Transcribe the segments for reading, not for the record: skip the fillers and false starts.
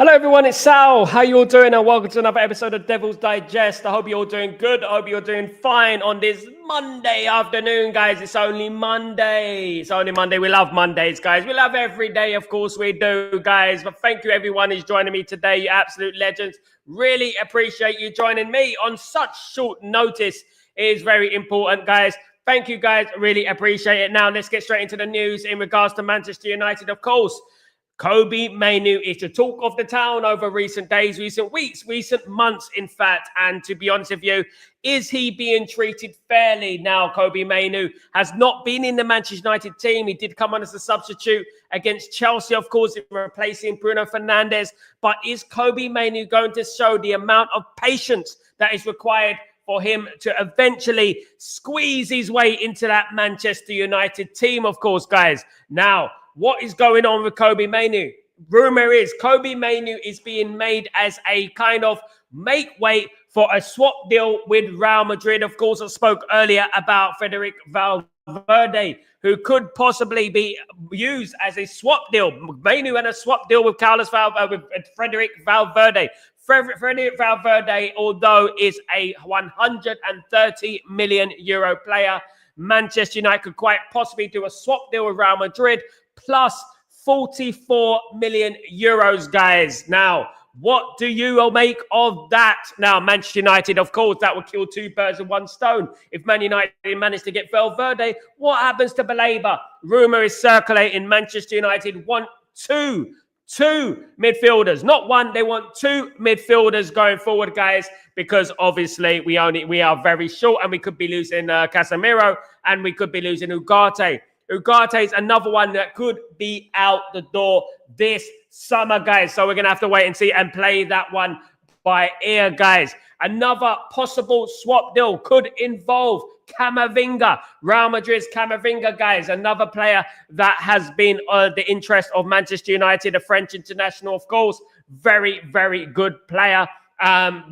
Hello everyone, it's Sal. How you all doing? And welcome to another episode of Devil's Digest. I hope you're all doing good. I hope you're doing fine on this Monday afternoon, guys. It's only Monday. It's only Monday. We love Mondays, guys. We love every day, of course we do, guys. But thank you everyone who's joining me today. You absolute legends. Really appreciate you joining me on such short notice. It is very important, guys. Thank you, guys. Really appreciate it. Now, let's get straight into the news in regards to Manchester United, of course. Kobbie Mainoo is the talk of the town over recent days, recent weeks, recent months, in fact. And to be honest with you, is he being treated fairly? Now, Kobbie Mainoo has not been in the Manchester United team. He did come on as a substitute against Chelsea, of course, replacing Bruno Fernandes. But is Kobbie Mainoo going to show the amount of patience that is required for him to eventually squeeze his way into that Manchester United team, of course, guys? Now, what is going on with Kobbie Mainoo? Rumor is Kobbie Mainoo is being made as a kind of make weight for a swap deal with Real Madrid. Of course, I spoke earlier about Frederic Valverde, who could possibly be used as a swap deal. Mainoo and a swap deal with Frederic Valverde. Frederic Valverde, although is a 130 million euro player, Manchester United could quite possibly do a swap deal with Real Madrid plus 44 million euros, guys. Now, what do you all make of that? Now, Manchester United, of course, that would kill two birds with one stone. If Man United managed to get Valverde, what happens to Baleba? Rumor is circulating Manchester United want two midfielders, not one. They want two midfielders going forward, guys, because obviously we are very short, and we could be losing Casemiro, and we could be losing Ugarte. Ugarte is another one that could be out the door this summer, guys. So we're gonna have to wait and see and play that one by ear, guys. Another possible swap deal could involve Camavinga, Real Madrid's Camavinga, guys. Another player that has been the interest of Manchester United, a French international, of course. Very, very good player.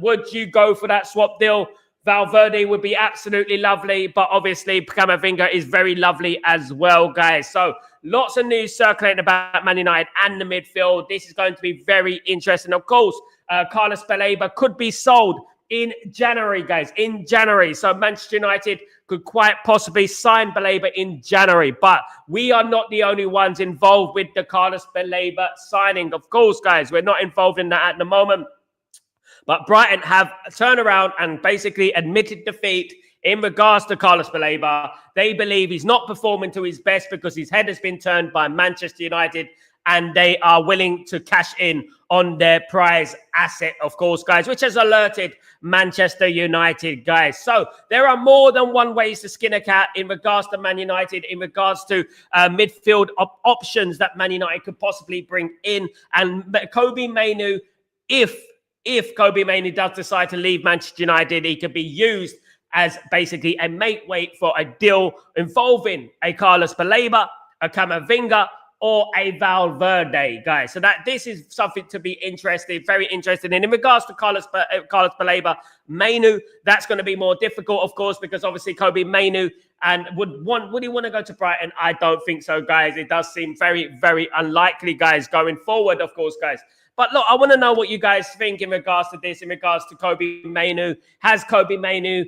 Would you go for that swap deal? Valverde would be absolutely lovely, but obviously Camavinga is very lovely as well, guys. So lots of news circulating about Man United and the midfield. This is going to be very interesting. Of course, Carlos Baleba could be sold in January, guys, in January. So Manchester United could quite possibly sign Baleba in January. But we are not the only ones involved with the Carlos Baleba signing. Of course, guys, we're not involved in that at the moment. But Brighton have turned around and basically admitted defeat in regards to Carlos Baleba. They believe he's not performing to his best because his head has been turned by Manchester United, and they are willing to cash in on their prize asset, of course, guys, which has alerted Manchester United, guys. So there are more than one ways to skin a cat in regards to Man United, in regards to midfield options that Man United could possibly bring in. And Kobbie Mainoo, if Kobbie Mainoo does decide to leave Manchester United, he could be used as basically a make weight for a deal involving a Carlos Baleba, a Camavinga, or a Valverde, guys. So that this is something to be interested, very interested in. In regards to Carlos Baleba, Mainoo, that's going to be more difficult, of course, because obviously Kobbie Mainoo and would he want to go to Brighton? I don't think so, guys. It does seem very, very unlikely, guys, going forward, of course, guys. But look, I want to know what you guys think in regards to this, in regards to Kobbie Mainoo. Has Kobbie Mainoo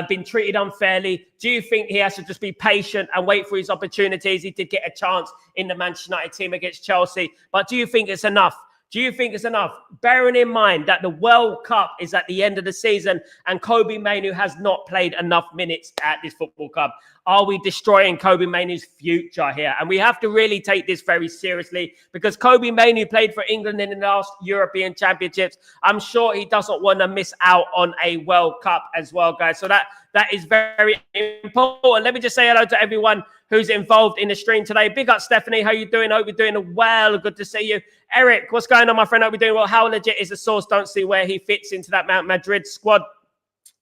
been treated unfairly? Do you think he has to just be patient and wait for his opportunities? He did get a chance in the Manchester United team against Chelsea. But do you think it's enough? Do you think it's enough? Bearing in mind that the World Cup is at the end of the season and Kobbie Mainoo has not played enough minutes at this football club. Are we destroying Kobbie Mainoo's future here? And we have to really take this very seriously, because Kobbie Mainoo played for England in the last European Championships. I'm sure he doesn't want to miss out on a World Cup as well, guys. So that is very important. Let me just say hello to everyone who's involved in the stream today. Big up, Stephanie. How you doing? Hope you're doing well. Good to see you. Eric, what's going on, my friend? Hope you're doing well. How legit is the source? Don't see where he fits into that Madrid squad.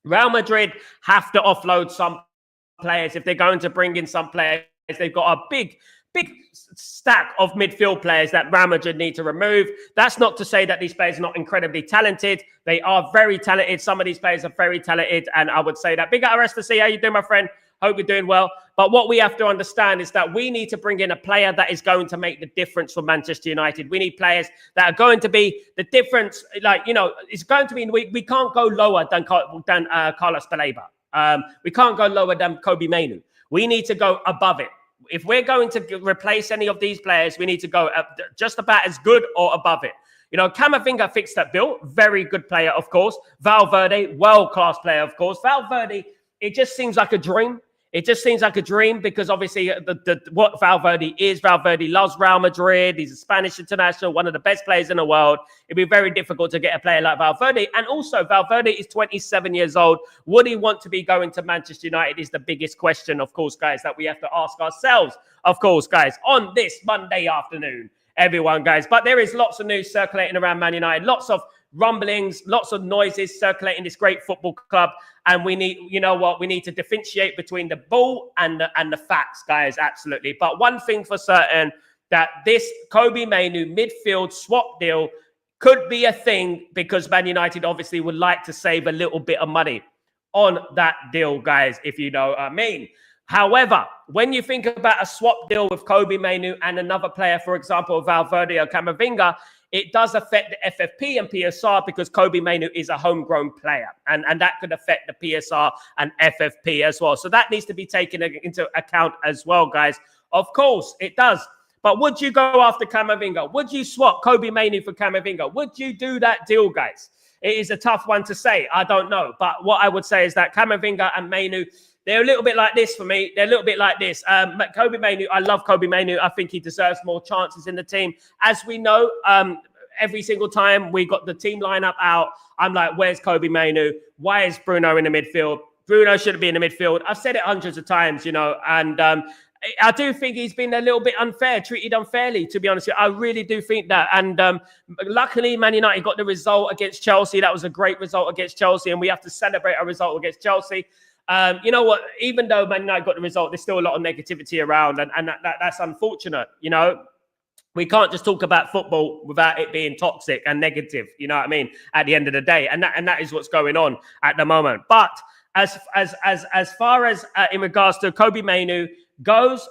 Real Madrid have to offload some players if they're going to bring in some players. They've got a big stack of midfield players that Real Madrid need to remove. That's not to say that these players are not incredibly talented. They are very talented. Some of these players are very talented, and I would say that. Big up, Arrest to see how you doing, my friend. Hope you're doing well. But what we have to understand is that we need to bring in a player that is going to make the difference for Manchester United. We need players that are going to be the difference. Like, you know, it's going to be, we can't go lower than Carlos Baleba. We can't go lower than Kobbie Mainoo. We need to go above it. If we're going to replace any of these players, we need to go just about as good or above it. You know, Camavinga fixed that bill. Very good player, of course. Valverde, world-class player, of course. Valverde, it just seems like a dream. It just seems like a dream because obviously what Valverde is. Valverde loves Real Madrid. He's a Spanish international, one of the best players in the world. It'd be very difficult to get a player like Valverde. And also, Valverde is 27 years old. Would he want to be going to Manchester United is the biggest question, of course, guys, that we have to ask ourselves, of course, guys, on this Monday afternoon. Everyone, guys. But there is lots of news circulating around Man United. Lots of rumblings, lots of noises circulating this great football club. And we need, you know what, we need to differentiate between the bull and the facts, guys, absolutely. But one thing for certain, that this Kobbie Mainoo midfield swap deal could be a thing because Man United obviously would like to save a little bit of money on that deal, guys, if you know what I mean. However, when you think about a swap deal with Kobbie Mainoo and another player, for example, Valverde or Camavinga, it does affect the FFP and PSR because Kobbie Mainoo is a homegrown player. And that could affect the PSR and FFP as well. So that needs to be taken into account as well, guys. Of course, it does. But would you go after Camavinga? Would you swap Kobbie Mainoo for Camavinga? Would you do that deal, guys? It is a tough one to say. I don't know. But what I would say is that Camavinga and Mainoo, they're a little bit like this for me. They're a little bit like this. Kobbie Mainoo, I love Kobbie Mainoo. I think he deserves more chances in the team. As we know, every single time we got the team lineup out, I'm like, where's Kobbie Mainoo? Why is Bruno in the midfield? Bruno shouldn't be in the midfield. I've said it hundreds of times, you know, and I do think he's been a little bit unfair, treated unfairly, to be honest with you. I really do think that. And luckily, Man United got the result against Chelsea. That was a great result against Chelsea, and we have to celebrate a result against Chelsea. You know what? Even though Man United got the result, there's still a lot of negativity around, and that's unfortunate. You know, we can't just talk about football without it being toxic and negative. You know what I mean? At the end of the day, and that is what's going on at the moment. But as far as in regards to Kobbie Mainoo goes,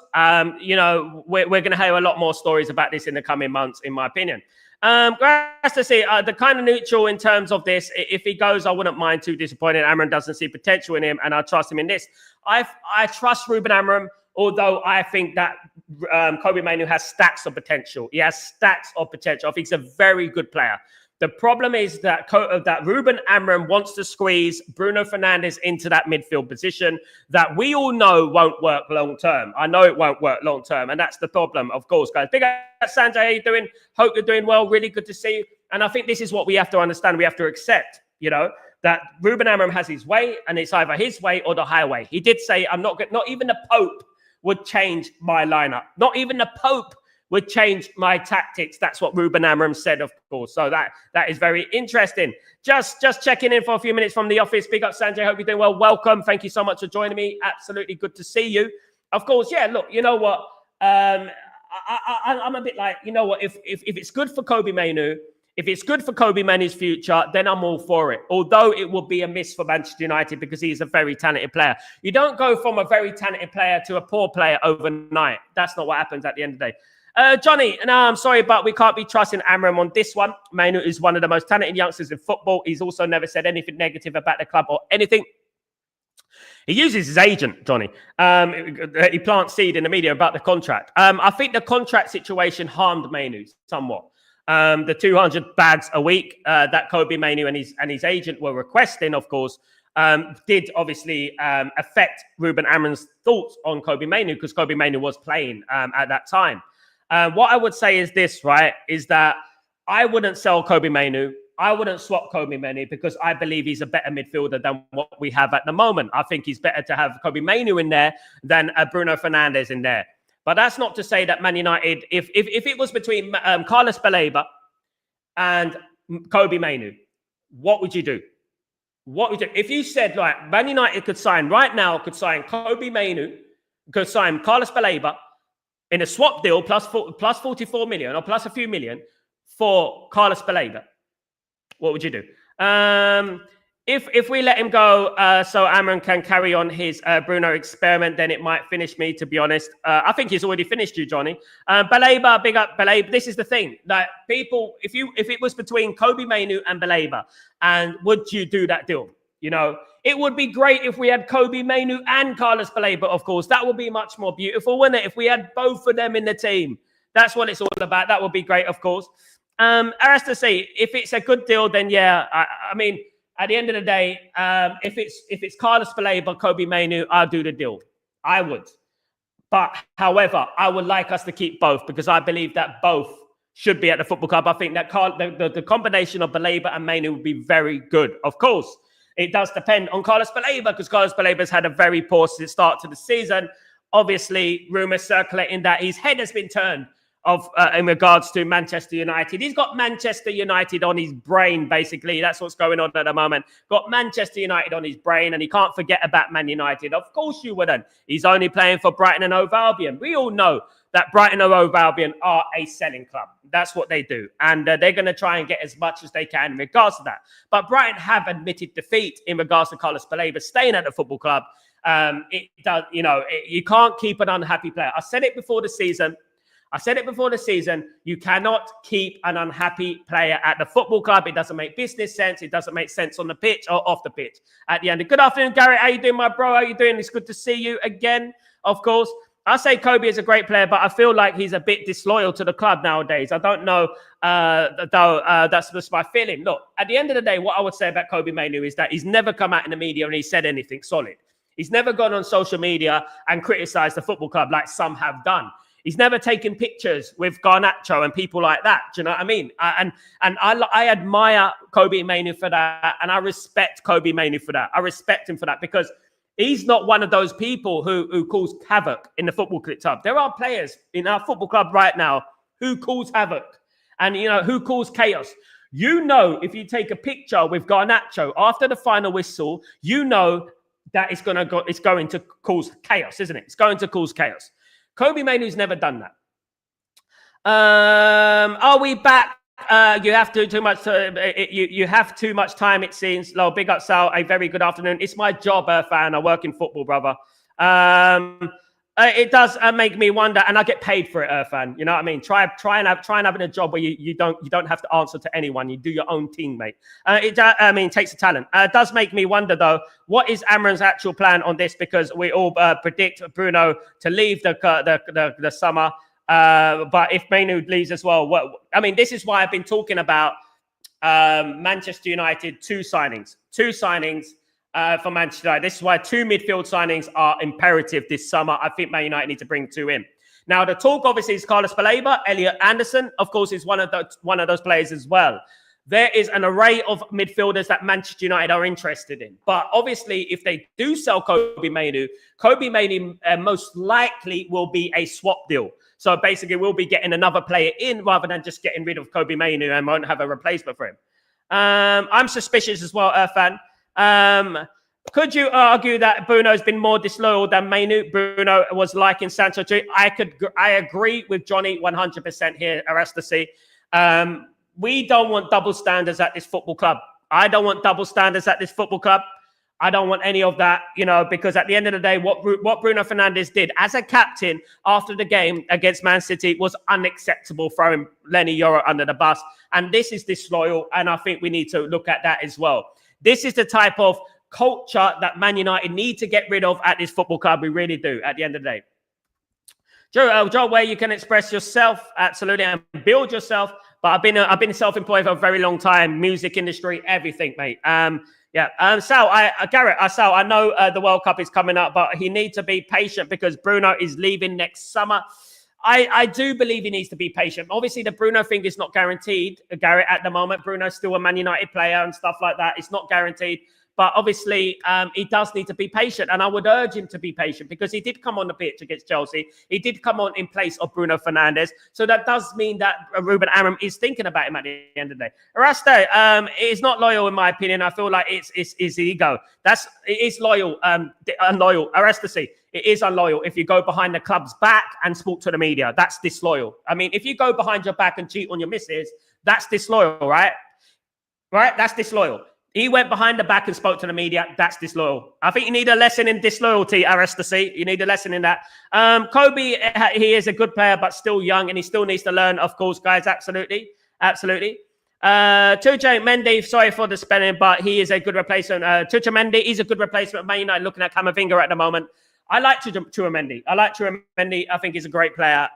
you know, we're going to hear a lot more stories about this in the coming months, in my opinion. Glad to see the kind of neutral in terms of this. If he goes, I wouldn't mind too disappointed. Amram doesn't see potential in him, and I trust him in this. I trust Ruben Amram, although I think that Kobbie Mainoo has stacks of potential. He has stacks of potential. I think he's a very good player. The problem is that Ruben Amram wants to squeeze Bruno Fernandes into that midfield position that we all know won't work long term. I know it won't work long term, and that's the problem, of course, guys. Big up, Sanjay, how you doing? Hope you're doing well. Really good to see you. And I think this is what we have to understand. We have to accept, you know, that Ruben Amram has his way, and it's either his way or the highway. He did say, not even the Pope would change my lineup. Not even the Pope would change my tactics. That's what Ruben Amram said, of course. So that is very interesting. Just checking in for a few minutes from the office. Big up, Sanjay. Hope you're doing well. Welcome. Thank you so much for joining me. Absolutely good to see you. Of course, yeah, look, you know what? I'm a bit like, you know what? If it's good for Kobbie Mainoo, if it's good for Kobbie Mainoo's future, then I'm all for it. Although it will be a miss for Manchester United because he's a very talented player. You don't go from a very talented player to a poor player overnight. That's not what happens at the end of the day. Johnny, no, I'm sorry, but we can't be trusting Amram on this one. Mainoo is one of the most talented youngsters in football. He's also never said anything negative about the club or anything. He uses his agent, Johnny. He plants seed in the media about the contract. I think the contract situation harmed Mainoo somewhat. The 200 bags a week that Kobbie Mainoo and his agent were requesting, of course, did obviously affect Ruben Amram's thoughts on Kobbie Mainoo because Kobbie Mainoo was playing at that time. What I would say is this, right, is that I wouldn't sell Kobbie Mainoo. I wouldn't swap Kobbie Mainoo because I believe he's a better midfielder than what we have at the moment. I think he's better to have Kobbie Mainoo in there than Bruno Fernandes in there. But that's not to say that Man United, if it was between Carlos Baleba and Kobbie Mainoo, what would you do? What would you do? If you said, like, Man United could sign Kobbie Mainoo, could sign Carlos Baleba in a swap deal plus 44 million or plus a few million for Carlos Baleba, what would you do? If we let him go, so Amran can carry on his Bruno experiment, then it might finish me. To be honest, I think he's already finished you, Johnny. Baleba, big up Baleba. This is the thing that people, if it was between Kobbie, Mainoo, and Baleba, and would you do that deal? You know, it would be great if we had Kobbie, Mainoo, and Carlos Baleba. Of course, that would be much more beautiful, wouldn't it? If we had both of them in the team, that's what it's all about. That would be great, of course. As to say, if it's a good deal, then yeah. I mean. At the end of the day, if it's Carlos Baleba, Kobbie Mainoo, I'll do the deal. I would. But however, I would like us to keep both because I believe that both should be at the football club. I think that the combination of Baleba and Mainoo would be very good. Of course, it does depend on Carlos Baleba because Carlos Baleba's had a very poor start to the season. Obviously, rumours circulating that his head has been turned in regards to Manchester United. He's got Manchester United on his brain, basically. That's what's going on at the moment. Got Manchester United on his brain, and he can't forget about Man United. Of course you wouldn't. He's only playing for Brighton and Hove Albion. We all know that Brighton and Hove Albion are a selling club. That's what they do. And they're going to try and get as much as they can in regards to that. But Brighton have admitted defeat in regards to Carlos Baleba staying at the football club. It does, you can't keep an unhappy player. I said it before the season. You cannot keep an unhappy player at the football club. It doesn't make business sense. It doesn't make sense on the pitch or off the pitch. At the end. Good afternoon, Garrett. How you doing, my bro? How you doing? It's good to see you again, of course. I say Kobbie is a great player, but I feel like he's a bit disloyal to the club nowadays. I don't know, though. That's just my feeling. Look, at the end of the day, what I would say about Kobbie Mainoo is that he's never come out in the media and he said anything solid. He's never gone on social media and criticised the football club like some have done. He's never taken pictures with Garnacho and people like that. Do you know what I mean? And I admire Kobbie Mainoo for that, and I respect Kobbie Mainoo for that. I respect him for that because he's not one of those people who cause havoc in the football club. There are players in our football club right now who cause havoc and who cause chaos. If you take a picture with Garnacho after the final whistle, that it's going to cause chaos, isn't it? It's going to cause chaos. Kobbie Mainoo's never done that. Are we back? You have too much. You have too much time, it seems. Lol, big up, Sal. A very good afternoon. It's my job, fan. I work in football, brother. It does make me wonder, and I get paid for it, fan. You know what I mean? Try and having a job where you don't have to answer to anyone. You do your own thing, mate. It takes a talent. It does make me wonder, though, what is Amran's actual plan on this? Because we all predict Bruno to leave the summer. But if Mainoo leaves as well, this is why I've been talking about Manchester United two signings for Manchester United. This is why two midfield signings are imperative this summer. I think Man United need to bring two in. Now, the talk obviously is Carlos Baleba. Elliot Anderson, of course, is one of those players as well. There is an array of midfielders that Manchester United are interested in. But obviously, if they do sell Kobbie Mainoo most likely will be a swap deal. So basically, we'll be getting another player in rather than just getting rid of Kobbie Mainoo and won't have a replacement for him. I'm suspicious as well, Irfan. Could you argue that Bruno's been more disloyal than Mainoo? Bruno was liking Sancho too. I agree with Johnny 100% here, Arastasi. We don't want double standards at this football club. I don't want double standards at this football club. I don't want any of that, because at the end of the day, what Bruno Fernandes did as a captain after the game against Man City was unacceptable, throwing Lenny Yoro under the bus. And this is disloyal, and I think we need to look at that as well. This is the type of culture that Man United need to get rid of at this football club. We really do, at the end of the day. Joe, where you can express yourself, absolutely, and build yourself. But I've been self-employed for a very long time, music industry, everything, mate. Sal, I know the World Cup is coming up, but he needs to be patient because Bruno is leaving next summer. I do believe he needs to be patient. Obviously, the Bruno thing is not guaranteed, Garrett, at the moment. Bruno's still a Man United player and stuff like that. It's not guaranteed. But obviously, he does need to be patient. And I would urge him to be patient because he did come on the pitch against Chelsea. He did come on in place of Bruno Fernandes. So that does mean that Ruben Amorim is thinking about him at the end of the day. Araste, it is not loyal, in my opinion. I feel like it's ego. It is loyal, unloyal. Arastasi, it is unloyal if you go behind the club's back and speak to the media. That's disloyal. I mean, if you go behind your back and cheat on your missus, that's disloyal, right? Right? That's disloyal. He went behind the back and spoke to the media. That's disloyal. I think you need a lesson in disloyalty, Aristasi. You need a lesson in that. Kobbie, he is a good player, but still young, and he still needs to learn, of course, guys. Absolutely. Absolutely. Tucha Mendy, sorry for the spelling, but he is a good replacement. Tucha Mendy is a good replacement. Man United looking at Camavinga at the moment. I like Tucha Mendy. I think he's a great player.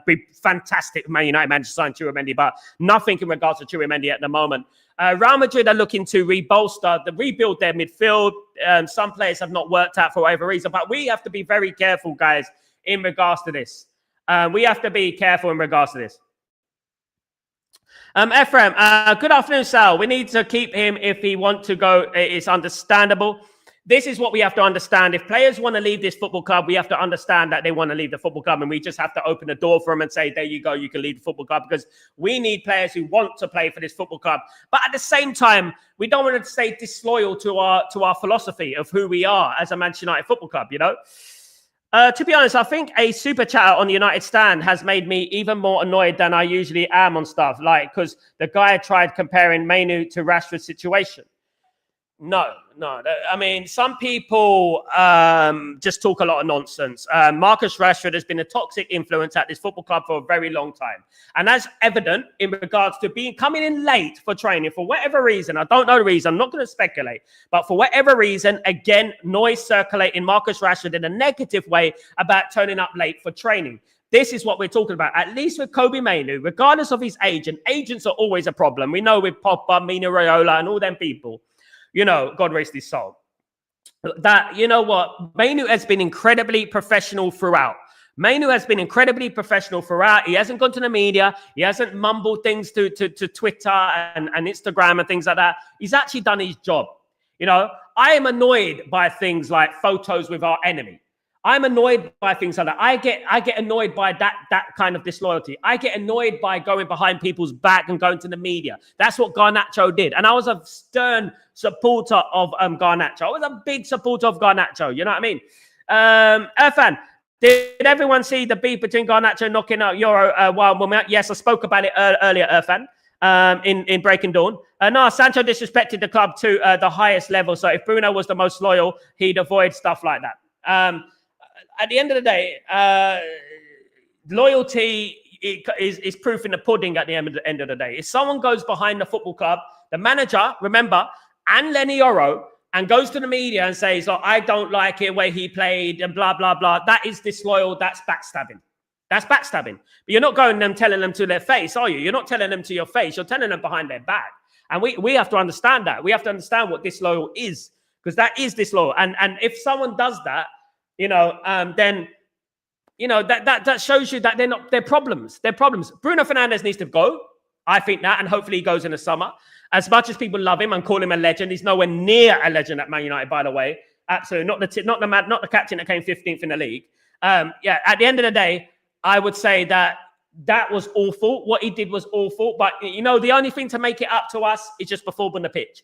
Be fantastic Man United manager to sign Tucha Mendy, but nothing in regards to Tucha Mendy at the moment. Real Madrid are looking to rebuild their midfield. Some players have not worked out for whatever reason, but we have to be very careful, guys, in regards to this. We have to be careful in regards to this. Ephraim, good afternoon, Sal. We need to keep him if he wants to go. It's understandable. This is what we have to understand. If players want to leave this football club, we have to understand that they want to leave the football club, and we just have to open the door for them and say, there you go, you can leave the football club, because we need players who want to play for this football club. But at the same time, we don't want to stay disloyal to our philosophy of who we are as a Manchester United football club, you know? To be honest, I think a super chatter on the United stand has made me even more annoyed than I usually am on stuff, like, because the guy tried comparing Mainoo to Rashford's situation. No. I mean, some people just talk a lot of nonsense. Marcus Rashford has been a toxic influence at this football club for a very long time. And that's evident in regards to coming in late for training for whatever reason. I don't know the reason. I'm not going to speculate. But for whatever reason, again, noise circulating Marcus Rashford in a negative way about turning up late for training. This is what we're talking about, at least with Kobbie Mainoo, regardless of his agent. Agents are always a problem. We know with Pogba, Mino Raiola, and all them people. You know, God rest his soul. That, you know what? Mainoo has been incredibly professional throughout. He hasn't gone to the media. He hasn't mumbled things to Twitter and Instagram and things like that. He's actually done his job. You know, I am annoyed by things like photos with our enemy. I'm annoyed by things like that. I get annoyed by that kind of disloyalty. I get annoyed by going behind people's back and going to the media. That's what Garnacho did. And I was a stern supporter of Garnacho. I was a big supporter of Garnacho. You know what I mean? Irfan, did everyone see the beef between Garnacho knocking out Euro Wild Woman? Yes, I spoke about it earlier, Irfan, in Breaking Dawn. No, Sancho disrespected the club to the highest level. So if Bruno was the most loyal, he'd avoid stuff like that. At the end of the day, loyalty is proof in the pudding at the end of the day. If someone goes behind the football club, the manager, remember, and Lenny Yoro, and goes to the media and says, oh, I don't like it where he played and blah, blah, blah, that is disloyal. That's backstabbing. That's backstabbing. But you're not going them telling them to their face, are you? You're not telling them to your face. You're telling them behind their back. And we have to understand that. We have to understand what disloyal is, because that is disloyal. And if someone does that, you know, then, you know, that shows you that they're problems. They're problems. Bruno Fernandes needs to go. I think that, and hopefully he goes in the summer. As much as people love him and call him a legend, he's nowhere near a legend at Man United, by the way. Absolutely. Not the captain that came 15th in the league. Yeah, at the end of the day, I would say that was awful. What he did was awful. But, you know, the only thing to make it up to us is just perform on the pitch.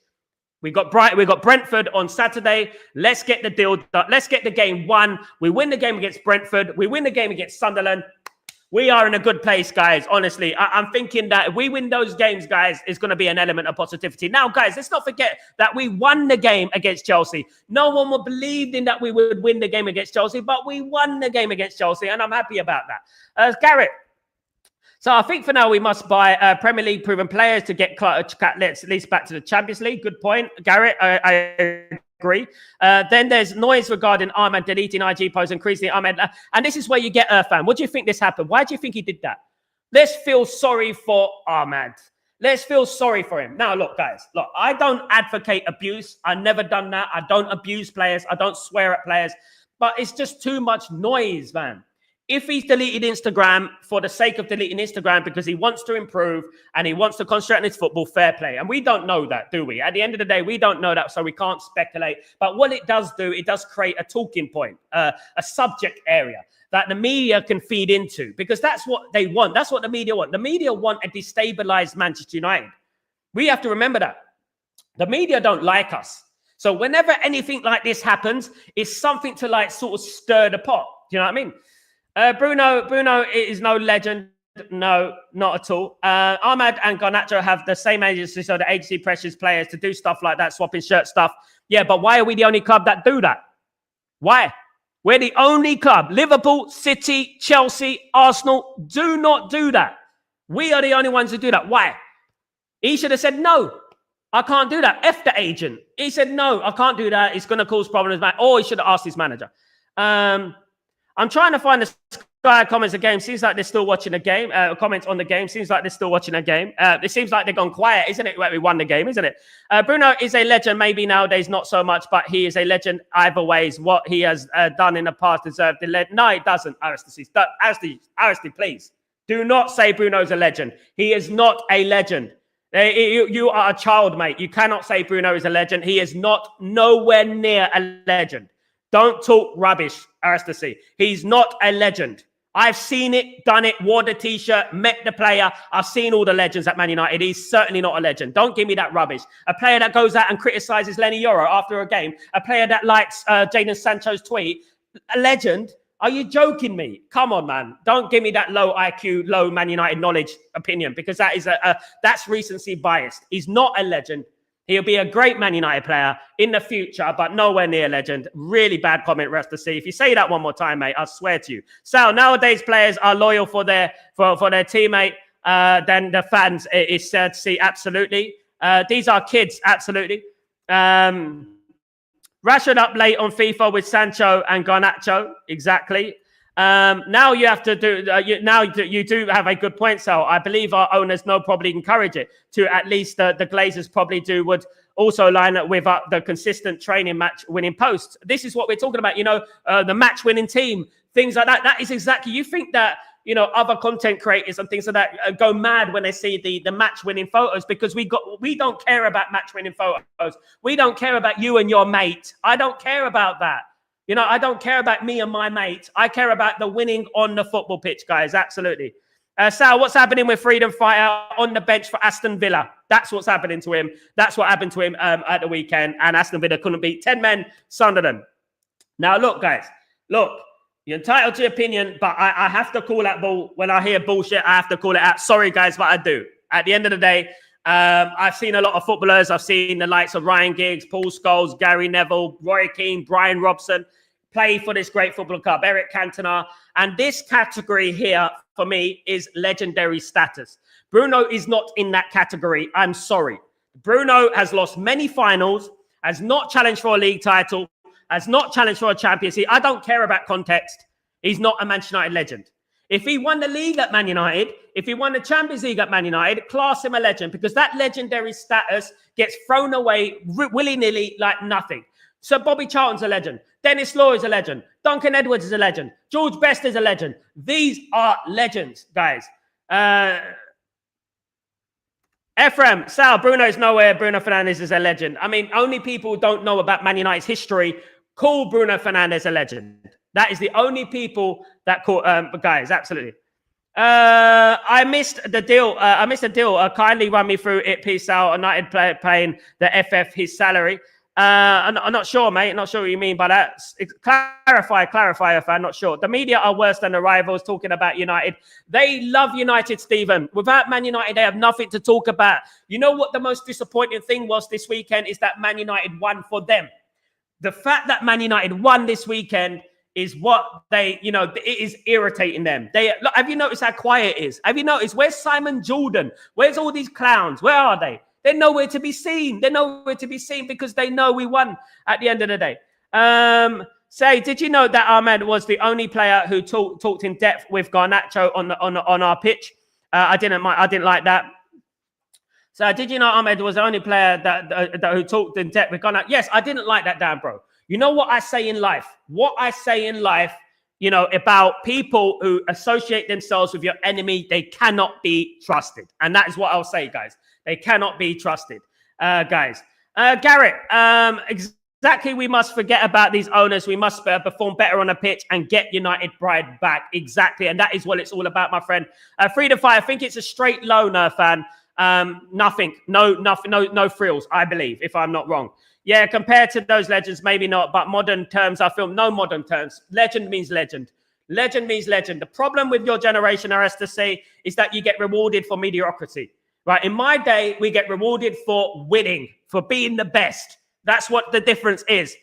We got Brentford on Saturday. Let's get the deal done. Let's get the game won. We win the game against Brentford. We win the game against Sunderland. We are in a good place, guys. Honestly, I'm thinking that if we win those games, guys, it's going to be an element of positivity. Now, guys, let's not forget that we won the game against Chelsea. No one would believe in that we would win the game against Chelsea, but we won the game against Chelsea, and I'm happy about that. Garrett. So I think for now we must buy Premier League proven players to get at least back to the Champions League. Good point, Garrett. I agree. Then there's noise regarding Ahmed deleting IG posts, increasing Ahmed. And this is where you get Irfan. What do you think this happened? Why do you think he did that? Let's feel sorry for Ahmed. Let's feel sorry for him. Now, look, guys. Look, I don't advocate abuse. I've never done that. I don't abuse players. I don't swear at players. But it's just too much noise, man. If he's deleted Instagram for the sake of deleting Instagram because he wants to improve and he wants to concentrate on his football, fair play. And we don't know that, do we? At the end of the day, we don't know that, so we can't speculate. But what it does do, it does create a talking point, a subject area that the media can feed into, because that's what they want. That's what the media want. The media want a destabilized Manchester United. We have to remember that. The media don't like us. So whenever anything like this happens, it's something to like sort of stir the pot. Do you know what I mean? Bruno is no legend. No, not at all. Ahmad and Garnacho have the same agency, so the agency pressures players to do stuff like that, swapping shirt stuff. Yeah, but why are we the only club that do that? Why? We're the only club. Liverpool, City, Chelsea, Arsenal do not do that. We are the only ones who do that. Why? He should have said, no, I can't do that. F the agent. He said, no, I can't do that. It's going to cause problems. Or he should have asked his manager. I'm trying to find the Sky comments the game. Seems like they're still watching the game. Comments on the game. Seems like they're still watching the game. It seems like they've gone quiet, isn't it? We won the game, isn't it? Bruno is a legend. Maybe nowadays not so much, but he is a legend either ways. What he has done in the past deserved the legend. No, it doesn't. Aristide, please. Do not say Bruno's a legend. He is not a legend. You are a child, mate. You cannot say Bruno is a legend. He is not nowhere near a legend. Don't talk rubbish, Aristide. He's not a legend. I've seen it, done it, wore the T-shirt, met the player. I've seen all the legends at Man United. He's certainly not a legend. Don't give me that rubbish. A player that goes out and criticizes Lenny Yoro after a game. A player that likes Jadon Sancho's tweet. A legend? Are you joking me? Come on, man. Don't give me that low IQ, low Man United knowledge opinion, because that is that's recency biased. He's not a legend. He'll be a great Man United player in the future, but nowhere near a legend. Really bad comment, rest to see. If you say that one more time, mate, I swear to you. Sal, nowadays players are loyal for their teammate than the fans. It's sad to see, absolutely. These are kids, absolutely. Rashford up late on FIFA with Sancho and Garnacho, exactly. Now you have to do. You do have a good point, Sal. I believe our owners probably encourage it to at least the Glazers probably would also line up with the consistent training match winning posts. This is what we're talking about. The match winning team, things like that. That is exactly. You think that other content creators and things like that go mad when they see the match winning photos, because we don't care about match winning photos. We don't care about you and your mate. I don't care about that. I don't care about me and my mate. I care about the winning on the football pitch, guys. Absolutely. Sal, what's happening with Freedom Fighter on the bench for Aston Villa? That's what's happening to him. That's what happened to him at the weekend. And Aston Villa couldn't beat 10 men, Sunderland. Now, look, guys. Look, you're entitled to your opinion, but I have to call that bull. When I hear bullshit, I have to call it out. Sorry, guys, but I do. At the end of the day, I've seen a lot of footballers. I've seen the likes of Ryan Giggs, Paul Scholes, Gary Neville, Roy Keane, Brian Robson play for this great football club, Eric Cantona. And this category here, for me, is legendary status. Bruno is not in that category. I'm sorry. Bruno has lost many finals, has not challenged for a league title, has not challenged for a Champions League. I don't care about context. He's not a Manchester United legend. If he won the league at Man United, if he won the Champions League at Man United, class him a legend, because that legendary status gets thrown away willy-nilly like nothing. So Bobby Charlton's a legend. Dennis Law is a legend. Duncan Edwards is a legend. George Best is a legend. These are legends, guys. Ephraim, Sal, Bruno is nowhere. Bruno Fernandes is a legend. I mean, only people who don't know about Man United's history call Bruno Fernandes a legend. That is the only people that call, guys, absolutely. I missed the deal. Kindly run me through it, please, Sal. United paying the FF his salary. I'm not sure, mate. Not sure what you mean by that. Clarify if I'm not sure. The media are worse than the rivals talking about United. They love United, Stephen. Without Man United, they have nothing to talk about. You know what the most disappointing thing was this weekend is that Man United won for them. The fact that Man United won this weekend is what it is irritating them. Look, have you noticed how quiet it is? Have you noticed? Where's Simon Jordan? Where's all these clowns? Where are they? They're nowhere to be seen. They're nowhere to be seen because they know we won at the end of the day. Say, did you know that Ahmed was the only player who talked in depth with Garnacho on our pitch? I didn't like that. So did you know Ahmed was the only player that who talked in depth with Garnacho? Yes, I didn't like that, Dan, bro. You know what I say in life? What I say in life, about people who associate themselves with your enemy, they cannot be trusted. And that is what I'll say, guys. They cannot be trusted, guys. Garrett, exactly. We must forget about these owners. We must perform better on a pitch and get United pride back. Exactly. And that is what it's all about, my friend. Freedom Fire, I think it's a straight loner fan. Nothing. No frills, I believe, if I'm not wrong. Yeah, compared to those legends, maybe not. But modern terms, I feel no modern terms. Legend means legend. Legend means legend. The problem with your generation, I has to say, is that you get rewarded for mediocrity, right? In my day, we get rewarded for winning, for being the best. That's what the difference is.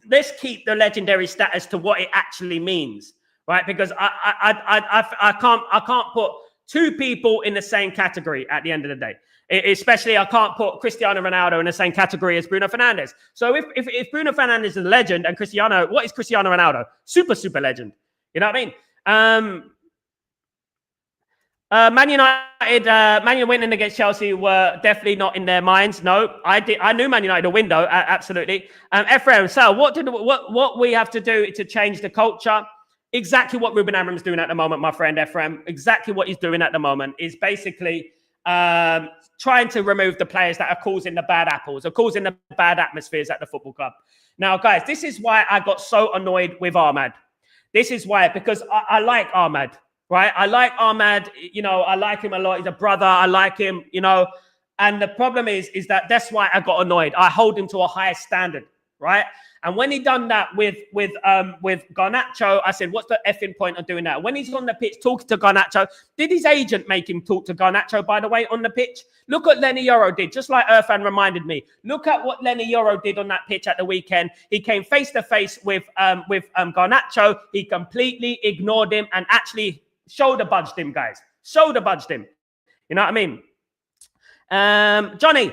Let's keep the legendary status to what it actually means, right? Because I can't put two people in the same category at the end of the day. Especially, I can't put Cristiano Ronaldo in the same category as Bruno Fernandes. So if Bruno Fernandes is a legend and Cristiano, what is Cristiano Ronaldo? Super legend. You know what I mean? Man United winning against Chelsea were definitely not in their minds. No, I knew Man United a window, absolutely. Ephraim, Sal, what we have to do to change the culture? Exactly what Ruben Amorim's doing at the moment, my friend Ephraim. Exactly what he's doing at the moment is basically trying to remove the players that are causing the bad apples or causing the bad atmospheres at the football club. Now, guys, this is why I got so annoyed with Ahmad. This is why, because I like Ahmad, right? I like Ahmad, you know, I like him a lot. He's a brother. I like him, you know. And the problem is that's why I got annoyed. I hold him to a higher standard, right? And when he done that with Garnacho, I said, what's the effing point of doing that? When he's on the pitch talking to Garnacho, did his agent make him talk to Garnacho, by the way, on the pitch? Look what Lenny Yoro did, just like Irfan reminded me. Look at what Lenny Yoro did on that pitch at the weekend. He came face-to-face with Garnacho. He completely ignored him and actually shoulder budged him, guys. Shoulder budged him. You know what I mean? Johnny,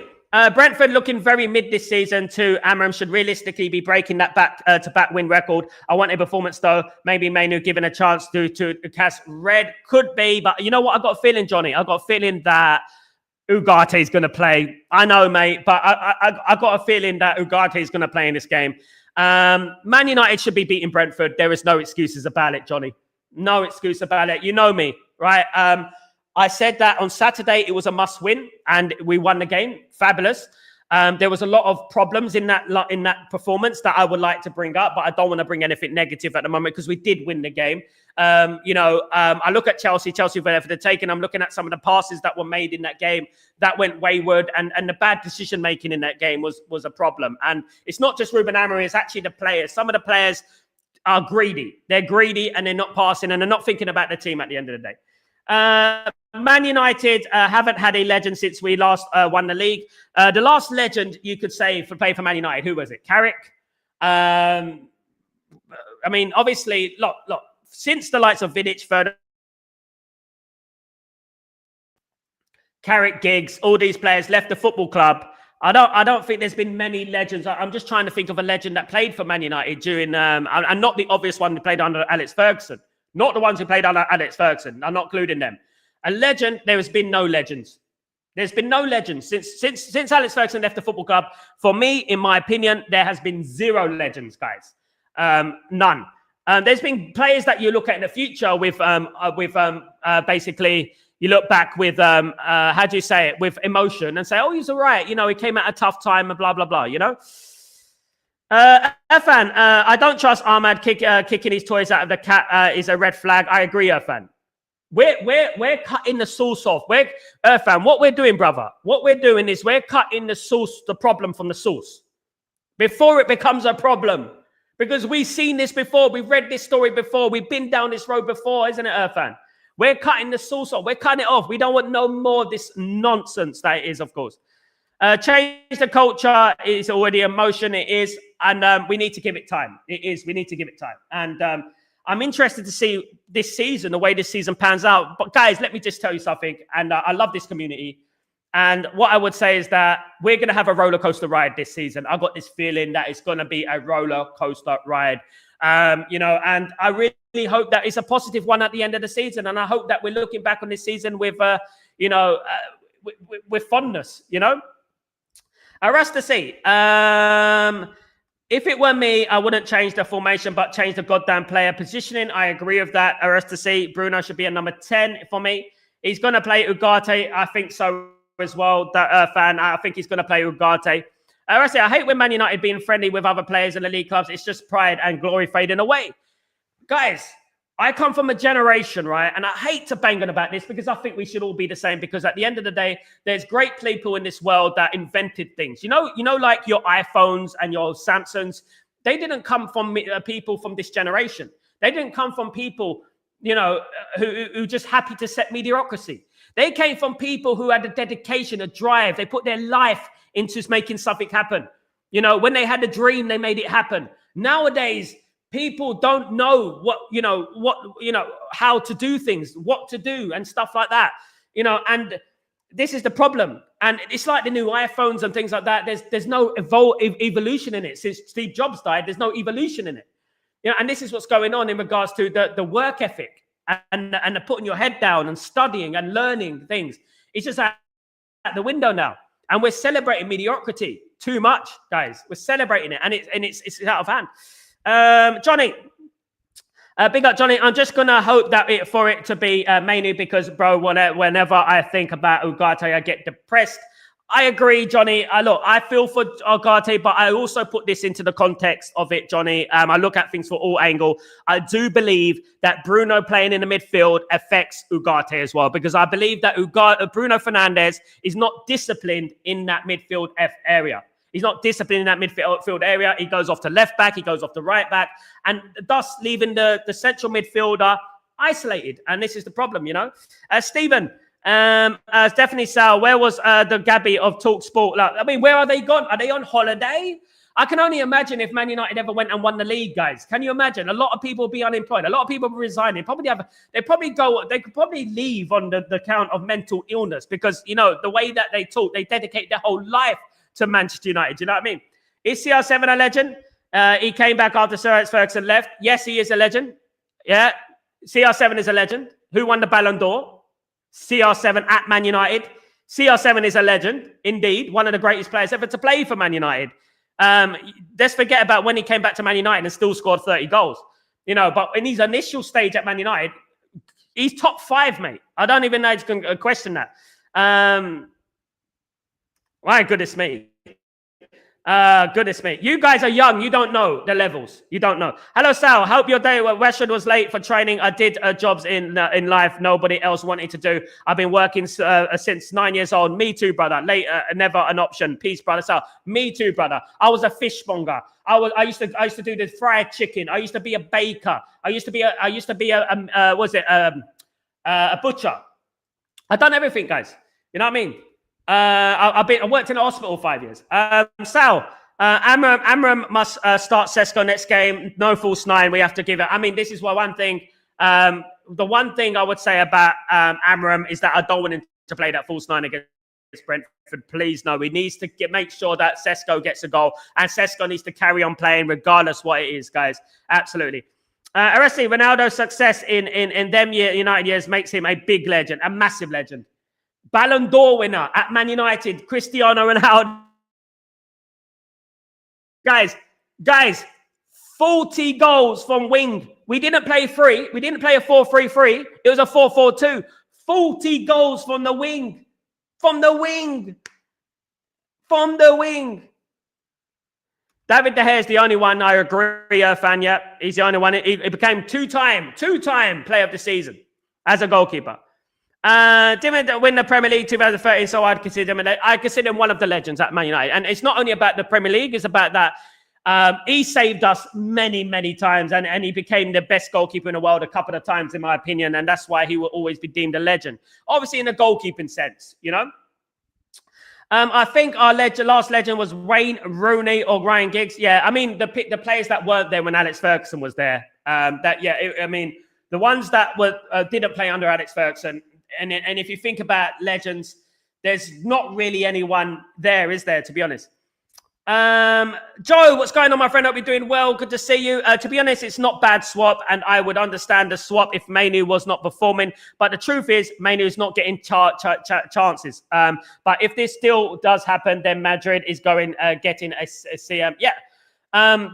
Brentford looking very mid this season too. Amorim should realistically be breaking that back win record. I want a performance though. Maybe Mainoo given a chance to cast red. Could be, but you know what? I got a feeling, Johnny. I got a feeling that Ugarte is going to play. I know, mate, but I got a feeling that Ugarte is going to play in this game. Man United should be beating Brentford. There is no excuses about it, Johnny. No excuse about it. You know me, right? I said that on Saturday it was a must-win, and we won the game. Fabulous. There was a lot of problems in that performance that I would like to bring up, but I don't want to bring anything negative at the moment because we did win the game. I look at Chelsea were there for the taking. I'm looking at some of the passes that were made in that game that went wayward, and the bad decision making in that game was a problem. And it's not just Ruben Amorim; it's actually the players. Some of the players are greedy. They're greedy and they're not passing and they're not thinking about the team at the end of the day. Man United haven't had a legend since we last won the league. The last legend you could say for play for Man United, who was it? Carrick. I mean, obviously, look, since the likes of Vidic, Carrick, Giggs, all these players left the football club. I don't think there's been many legends. I'm just trying to think of a legend that played for Man United during, and not the obvious one who played under Alex Ferguson. Not the ones who played under Alex Ferguson. I'm not including them. A legend, there has been no legends. There's been no legends since Alex Ferguson left the football club. For me, in my opinion, there has been zero legends, guys. None. There's been players that you look at in the future with basically you look back with how do you say it, with emotion and say, oh, he's all right. You know, he came at a tough time and blah blah blah. You know. Irfan, I don't trust Ahmad kicking his toys out of the cat is a red flag. I agree, Irfan. We're cutting the sauce off. Irfan, what we're doing, brother, what we're doing is we're cutting the sauce, the problem from the sauce before it becomes a problem. Because we've seen this before. We've read this story before. We've been down this road before, isn't it, Irfan? We're cutting the sauce off. We're cutting it off. We don't want no more of this nonsense that it is, of course. Change the culture is already emotion. It is. And we need to give it time. It is. We need to give it time. And I'm interested to see this season, the way this season pans out. But guys, let me just tell you something. And I love this community. And what I would say is that we're going to have a roller coaster ride this season. I got this feeling that it's going to be a roller coaster ride. And I really hope that it's a positive one at the end of the season. And I hope that we're looking back on this season with, with fondness, you know. Rasta C, if it were me, I wouldn't change the formation, but change the goddamn player positioning. I agree with that. Rasta C, Bruno should be a number 10 for me. He's going to play Ugarte. I think so as well. That fan, I think he's going to play Ugarte. Rasta, I hate when Man United being friendly with other players in the league clubs. It's just pride and glory fading away. Guys, I come from a generation, right? And I hate to bang on about this because I think we should all be the same, because at the end of the day, there's great people in this world that invented things. You know, like your iPhones and your Samsungs, they didn't come from people from this generation. They didn't come from people, you know, who just happy to set mediocrity. They came from people who had a dedication, a drive. They put their life into making something happen. You know, when they had a dream, they made it happen. Nowadays, people don't know how to do things, what to do, and stuff like that. You know, and this is the problem. And it's like the new iPhones and things like that. There's no evolution in it. Since Steve Jobs died, there's no evolution in it. You know, and this is what's going on in regards to the work ethic and the putting your head down and studying and learning things. It's just at the window now. And we're celebrating mediocrity too much, guys. We're celebrating it, and it's out of hand. Johnny, big up, Johnny. I'm just gonna hope that for it to be Mainoo, because, bro, whenever I think about Ugarte, I get depressed. I agree, Johnny. Look, I feel for Ugarte, but I also put this into the context of it, Johnny. I look at things for all angles. I do believe that Bruno playing in the midfield affects Ugarte as well, because I believe that Bruno Fernandes is not disciplined in that midfield area. He's not disciplined in that midfield area. He goes off to left back. He goes off to right back, and thus leaving the central midfielder isolated. And this is the problem, you know. Stephen. Definitely, Sal. Where was the Gabby of Talk Sport? Like, I mean, where are they gone? Are they on holiday? I can only imagine if Man United ever went and won the league, guys. Can you imagine? A lot of people would be unemployed. A lot of people would resign. They could probably leave on the count of mental illness, because, you know, the way that they talk, they dedicate their whole life to Manchester United. Do you know what I mean? Is CR7 a legend? He came back after Sir Alex Ferguson left. Yes, he is a legend. Yeah, CR7 is a legend. Who won the Ballon d'Or? CR7 at Man United. CR7 is a legend, indeed. One of the greatest players ever to play for Man United. Let's forget about when he came back to Man United and still scored 30 goals. You know, but in his initial stage at Man United, he's top 5, mate. I don't even know if you can question that. My goodness me. Goodness me. You guys are young. You don't know the levels. You don't know. Hello, Sal. Hope your day Rashford was late for training. I did jobs in life nobody else wanted to do. I've been working since 9 years old. Me too, brother. Late, never an option. Peace, brother. Sal. Me too, brother. I was a fishmonger. I used to do the fried chicken. I used to be a baker. I used to be a butcher. I've done everything, guys. You know what I mean? I worked in a hospital 5 years. Sal, Amram must start Sesko next game. No false 9. We have to give it. I mean, this is one thing. The one thing I would say about Amram is that I don't want him to play that false 9 against Brentford. Please, no. He needs to make sure that Sesko gets a goal, and Sesko needs to carry on playing regardless what it is, guys. Absolutely. Arresti, Ronaldo's success in them United years makes him a big legend, a massive legend. Ballon d'Or winner at Man United, Cristiano Ronaldo. Guys, 40 goals from wing. We didn't play free. We didn't play a 4-3-3. It was a 4-4-2. 40 goals from the wing. From the wing. David De Gea is the only one I agree, fan. Yeah, he's the only one. He became two-time player of the season as a goalkeeper. Didn't win the Premier League 2013, so I consider him one of the legends at Man United. And it's not only about the Premier League, it's about that he saved us many times, and he became the best goalkeeper in the world a couple of times, in my opinion, and that's why he will always be deemed a legend. Obviously, in the goalkeeping sense, you know. I think our last legend was Wayne Rooney or Ryan Giggs. Yeah, I mean, the players that weren't there when Alex Ferguson was there. The ones that didn't play under Alex Ferguson. And if you think about legends, there's not really anyone there, is there, to be honest? Joe, what's going on, my friend? Hope you're doing well. Good to see you. To be honest, it's not bad swap, and I would understand the swap if Mainoo was not performing. But the truth is, Mainoo is not getting chances. But if this still does happen, then Madrid is getting a CM. Yeah.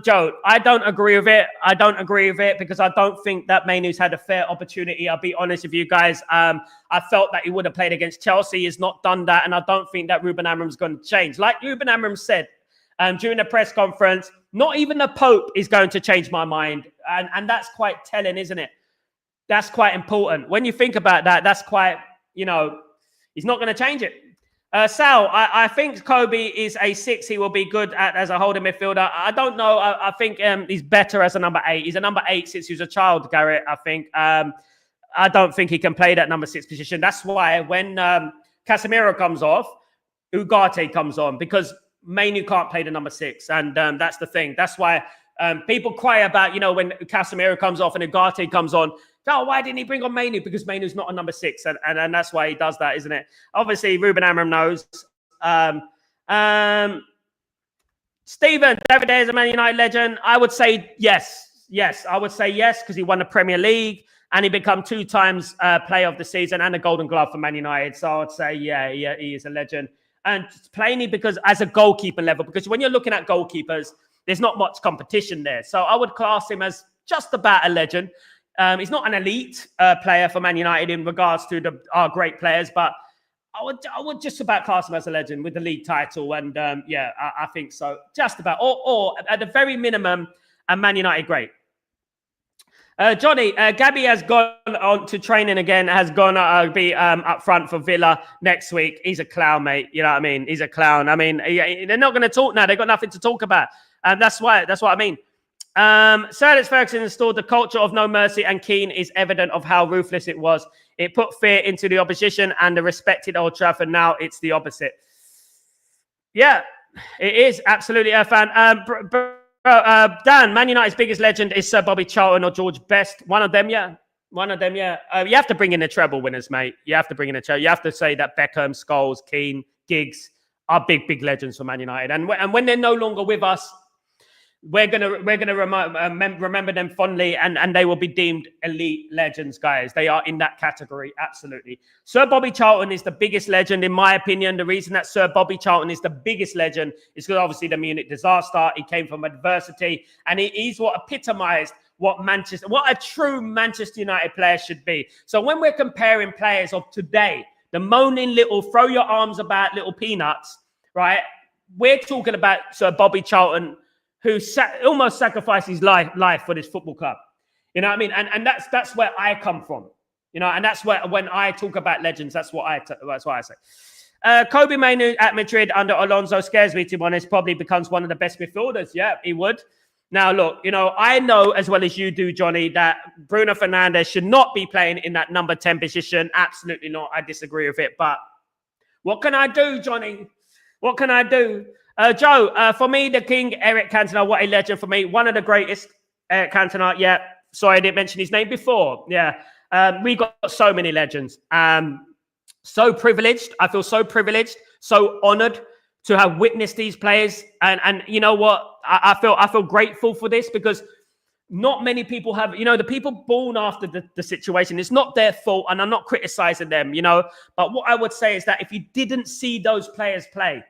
Joe, I don't agree with it. Because I don't think that Mainoo's had a fair opportunity. I'll be honest with you guys. I felt that he would have played against Chelsea. He's not done that. And I don't think that Ruben Amram's going to change. Like Ruben Amram said during the press conference, not even the Pope is going to change my mind. And that's quite telling, isn't it? That's quite important. When you think about that, that's quite, he's not going to change it. Sal, I think Kobbie is a 6. He will be good as a holding midfielder. I don't know. I think he's better as a number 8. He's a number 8 since he was a child, Garrett, I think. I don't think he can play that number 6 position. That's why when Casemiro comes off, Ugarte comes on, because Mainoo can't play the number 6. And that's the thing. That's why people cry about, when Casemiro comes off and Ugarte comes on. Oh, why didn't he bring on Mainoo? Because Mainoo's not a number 6, and that's why he does that, isn't it? Obviously, Ruben Amorim knows. Stephen, David is a Man United legend. I would say yes. Yes, I would say yes, because he won the Premier League and he became 2 times Player of the Season and a Golden Glove for Man United. So I would say, yeah, he is a legend. And plainly because as a goalkeeper level, because when you're looking at goalkeepers, there's not much competition there. So I would class him as just about a legend. He's not an elite player for Man United in regards to our great players, but I would just about class him as a legend with the league title. And I think so. Just about, or at the very minimum, a Man United great. Johnny, Gabby has gone on to training again, has gone to be up front for Villa next week. He's a clown, mate. You know what I mean? He's a clown. I mean, they're not going to talk now. They've got nothing to talk about. And that's what I mean. Sir Alex Ferguson installed the culture of no mercy, and Keane is evident of how ruthless it was. It put fear into the opposition and the respected Old Trafford. Now it's the opposite. Yeah, it is absolutely a fan. Dan, Man United's biggest legend is Sir Bobby Charlton or George Best. One of them, yeah. You have to bring in the treble winners, mate. You have to bring in the treble. You have to say that Beckham, Scholes, Keane, Giggs are big legends for Man United. And when they're no longer with us, we're gonna remember them fondly, and they will be deemed elite legends, guys. They are in that category, absolutely. Sir Bobby Charlton is the biggest legend, in my opinion. The reason that Sir Bobby Charlton is the biggest legend is because obviously the Munich disaster. He came from adversity, and he's what epitomized what a true Manchester United player should be. So when we're comparing players of today, the moaning little, throw your arms about little peanuts, right? We're talking about Sir Bobby Charlton, who almost sacrificed his life for this football club. You know what I mean? And that's where I come from. And that's where, when I talk about legends, that's what I say. Kobbie Mainoo at Madrid under Alonso scares me, to be honest. Probably becomes one of the best midfielders. Yeah, he would. Now, look, I know as well as you do, Johnny, that Bruno Fernandes should not be playing in that number 10 position. Absolutely not. I disagree with it. But what can I do, Johnny? What can I do? Joe, for me, the king, Eric Cantona, what a legend for me. One of the greatest, Eric Cantona. Yeah, sorry, I didn't mention his name before. Yeah, we got so many legends. So privileged. I feel so privileged, so honored to have witnessed these players. And you know what? I feel grateful for this, because not many people have, the people born after the situation, it's not their fault, and I'm not criticizing them, But what I would say is that if you didn't see those players play,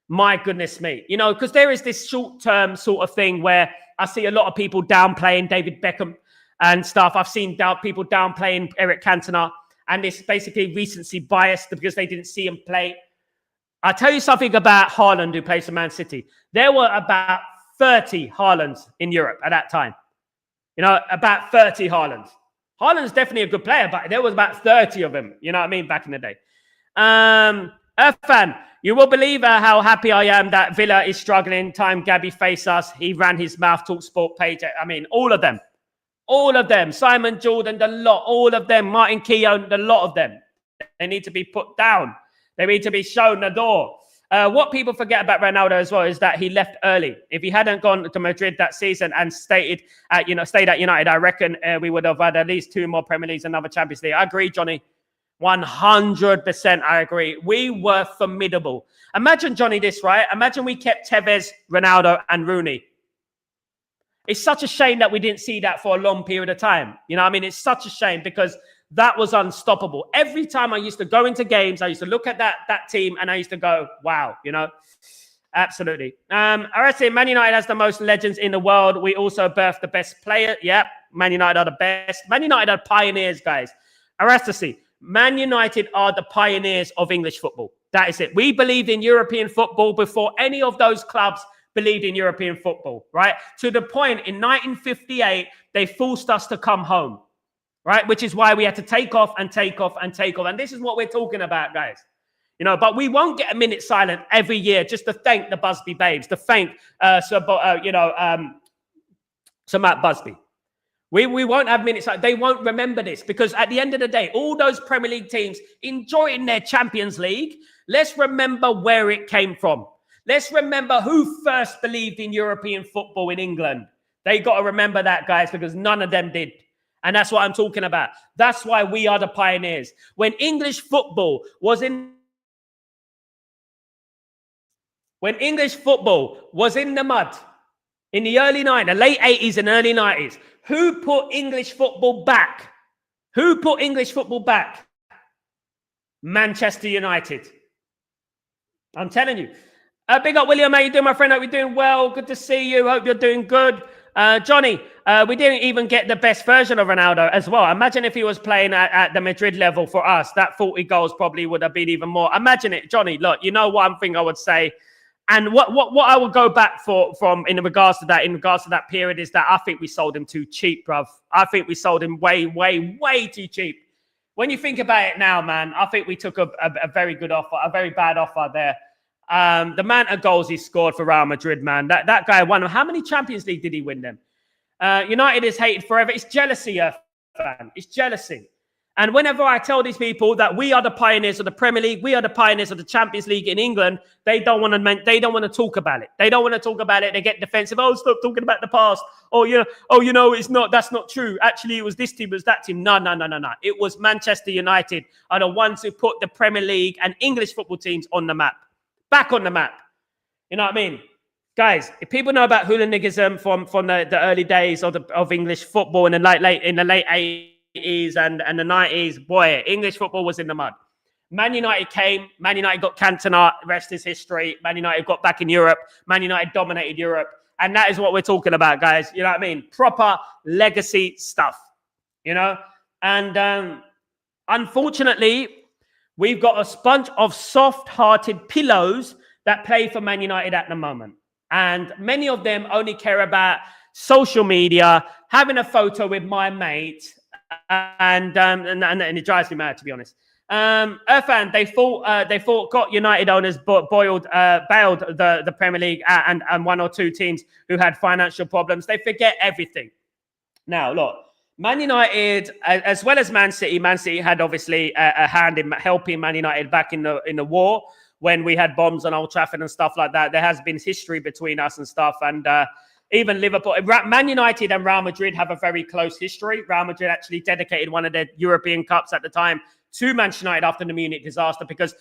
my goodness me, because there is this short-term sort of thing where I see a lot of people downplaying David Beckham and stuff. I've seen people downplaying Eric Cantona, and it's basically recency biased because they didn't see him play. I'll tell you something about Haaland, who plays for Man City. There were about 30 Haalands in Europe at that time. About 30 Haalands. Haaland's definitely a good player, but there was about 30 of them, you know what I mean, back in the day. Fan, you will believe how happy I am that Villa is struggling. Time Gabby faced us, he ran his mouth, talk sport page. I mean, all of them. Simon Jordan, the lot, all of them. Martin Keown, the lot of them. They need to be put down. They need to be shown the door. What people forget about Ronaldo as well is that he left early. If he hadn't gone to Madrid that season and stayed at United, I reckon we would have had at least 2 more Premier Leagues, another Champions League. I agree, Johnny. 100% I agree. We were formidable. Imagine, Johnny, this, right? Imagine we kept Tevez, Ronaldo, and Rooney. It's such a shame that we didn't see that for a long period of time. It's such a shame, because that was unstoppable. Every time I used to go into games, I used to look at that team and I used to go, wow, Absolutely. I say Man United has the most legends in the world. We also birthed the best player. Yep, Man United are the best. Man United are pioneers, guys. Arastasi, Man United are the pioneers of English football. That is it. We believed in European football before any of those clubs believed in European football, right? To the point in 1958, they forced us to come home, right? Which is why we had to take off. And this is what we're talking about, guys. You know, but we won't get a minute silent every year just to thank the Busby babes, to thank Sir Matt Busby. We won't have minutes. They won't remember this because at the end of the day, all those Premier League teams enjoying their Champions League, let's remember where it came from. Let's remember who first believed in European football in England. They got to remember that, guys, because none of them did. And that's what I'm talking about. That's why we are the pioneers. When English football was in the mud in the early 90s, the late 80s and early 90s, who put English football back? Who put English football back? Manchester United. I'm telling you. Big up, William. How you doing, my friend? Hope you're doing well. Good to see you. Hope you're doing good. Johnny, we didn't even get the best version of Ronaldo as well. Imagine if he was playing at the Madrid level for us. That 40 goals probably would have been even more. Imagine it, Johnny. Look, you know one thing I would say, and what I would go back from in regards to that period is that I think we sold him too cheap, bruv. I think we sold him way, way, way too cheap. When you think about it now, man, I think we took a very good offer, a very bad offer there. The amount of goals he scored for Real Madrid, man. That guy won. How many Champions League did he win them? United is hated forever. It's jealousy, fan. It's jealousy. And whenever I tell these people that we are the pioneers of the Premier League, we are the pioneers of the Champions League in England, they don't want to talk about it. They don't want to talk about it. They get defensive. Oh, stop talking about the past. It's not. That's not true. Actually, it was this team, it was that team. No. It was Manchester United are the ones who put the Premier League and English football teams on the map. Back on the map. You know what I mean? Guys, if people know about hooliganism from the early days of English football in the late 80s and the 90s, boy, English football was in the mud. Man United came. Man United got Cantona. Rest is history. Man United got back in Europe. Man United dominated Europe. And that is what we're talking about, guys. You know what I mean? Proper legacy stuff. You know? And unfortunately, we've got a bunch of soft-hearted pillows that play for Man United at the moment. And many of them only care about social media, having a photo with my mate, and it drives me mad, to be honest. Irfan, they thought got United owners bailed the Premier League and one or two teams who had financial problems. They forget everything. Now, look, Man United, as well as Man City had obviously a hand in helping Man United back in the war when we had bombs on Old Trafford and stuff like that. There has been history between us and stuff, and even Liverpool. Man United and Real Madrid have a very close history. Real Madrid actually dedicated one of their European Cups at the time to Manchester United after the Munich disaster because,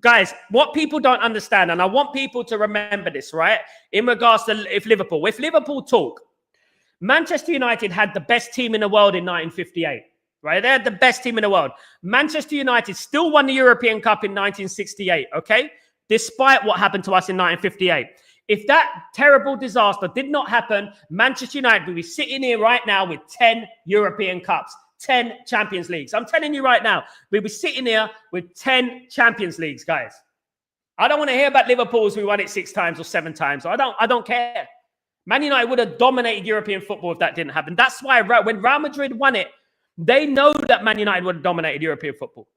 guys, what people don't understand, and I want people to remember this, right? In regards to if Liverpool talk, Manchester United had the best team in the world in 1958, right? They had the best team in the world. Manchester United still won the European Cup in 1968, okay? Despite what happened to us in 1958. If that terrible disaster did not happen, Manchester United would be sitting here right now with 10 European Cups, 10 Champions Leagues. I'm telling you right now, we'd be sitting here with 10 Champions Leagues, guys. I don't want to hear about Liverpool's who won it 6 times or 7 times. I don't care. Man United would have dominated European football if that didn't happen. That's why when Real Madrid won it, they know that Man United would have dominated European football.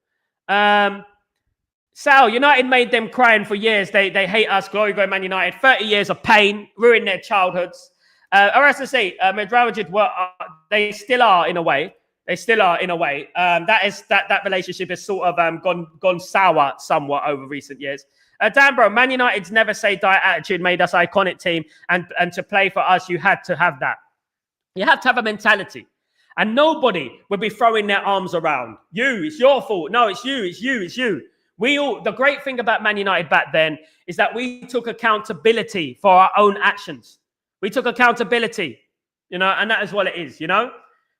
Sal, United made them crying for years. They hate us, glory go Man United. 30 years of pain, ruined their childhoods. Or as I say, Real Madrid they still are in a way. They still are in a way. That relationship has sort of gone sour somewhat over recent years. Dan, bro, Man United's never say die attitude made us iconic team, and to play for us, you had to have that. You have to have a mentality, and nobody would be throwing their arms around. It's your fault. No, it's you. The great thing about Man United back then is that we took accountability for our own actions. We took accountability, and that is what it is,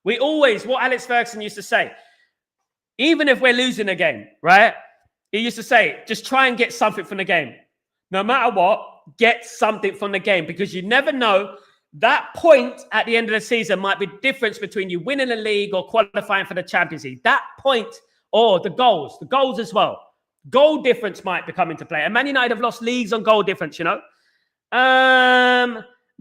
We always, what Alex Ferguson used to say, even if we're losing a game, right? He used to say, just try and get something from the game. No matter what, get something from the game, because you never know, that point at the end of the season might be the difference between you winning the league or qualifying for the Champions League. That point, or the goals as well. Goal difference might come into play. And Man United have lost leagues on goal difference,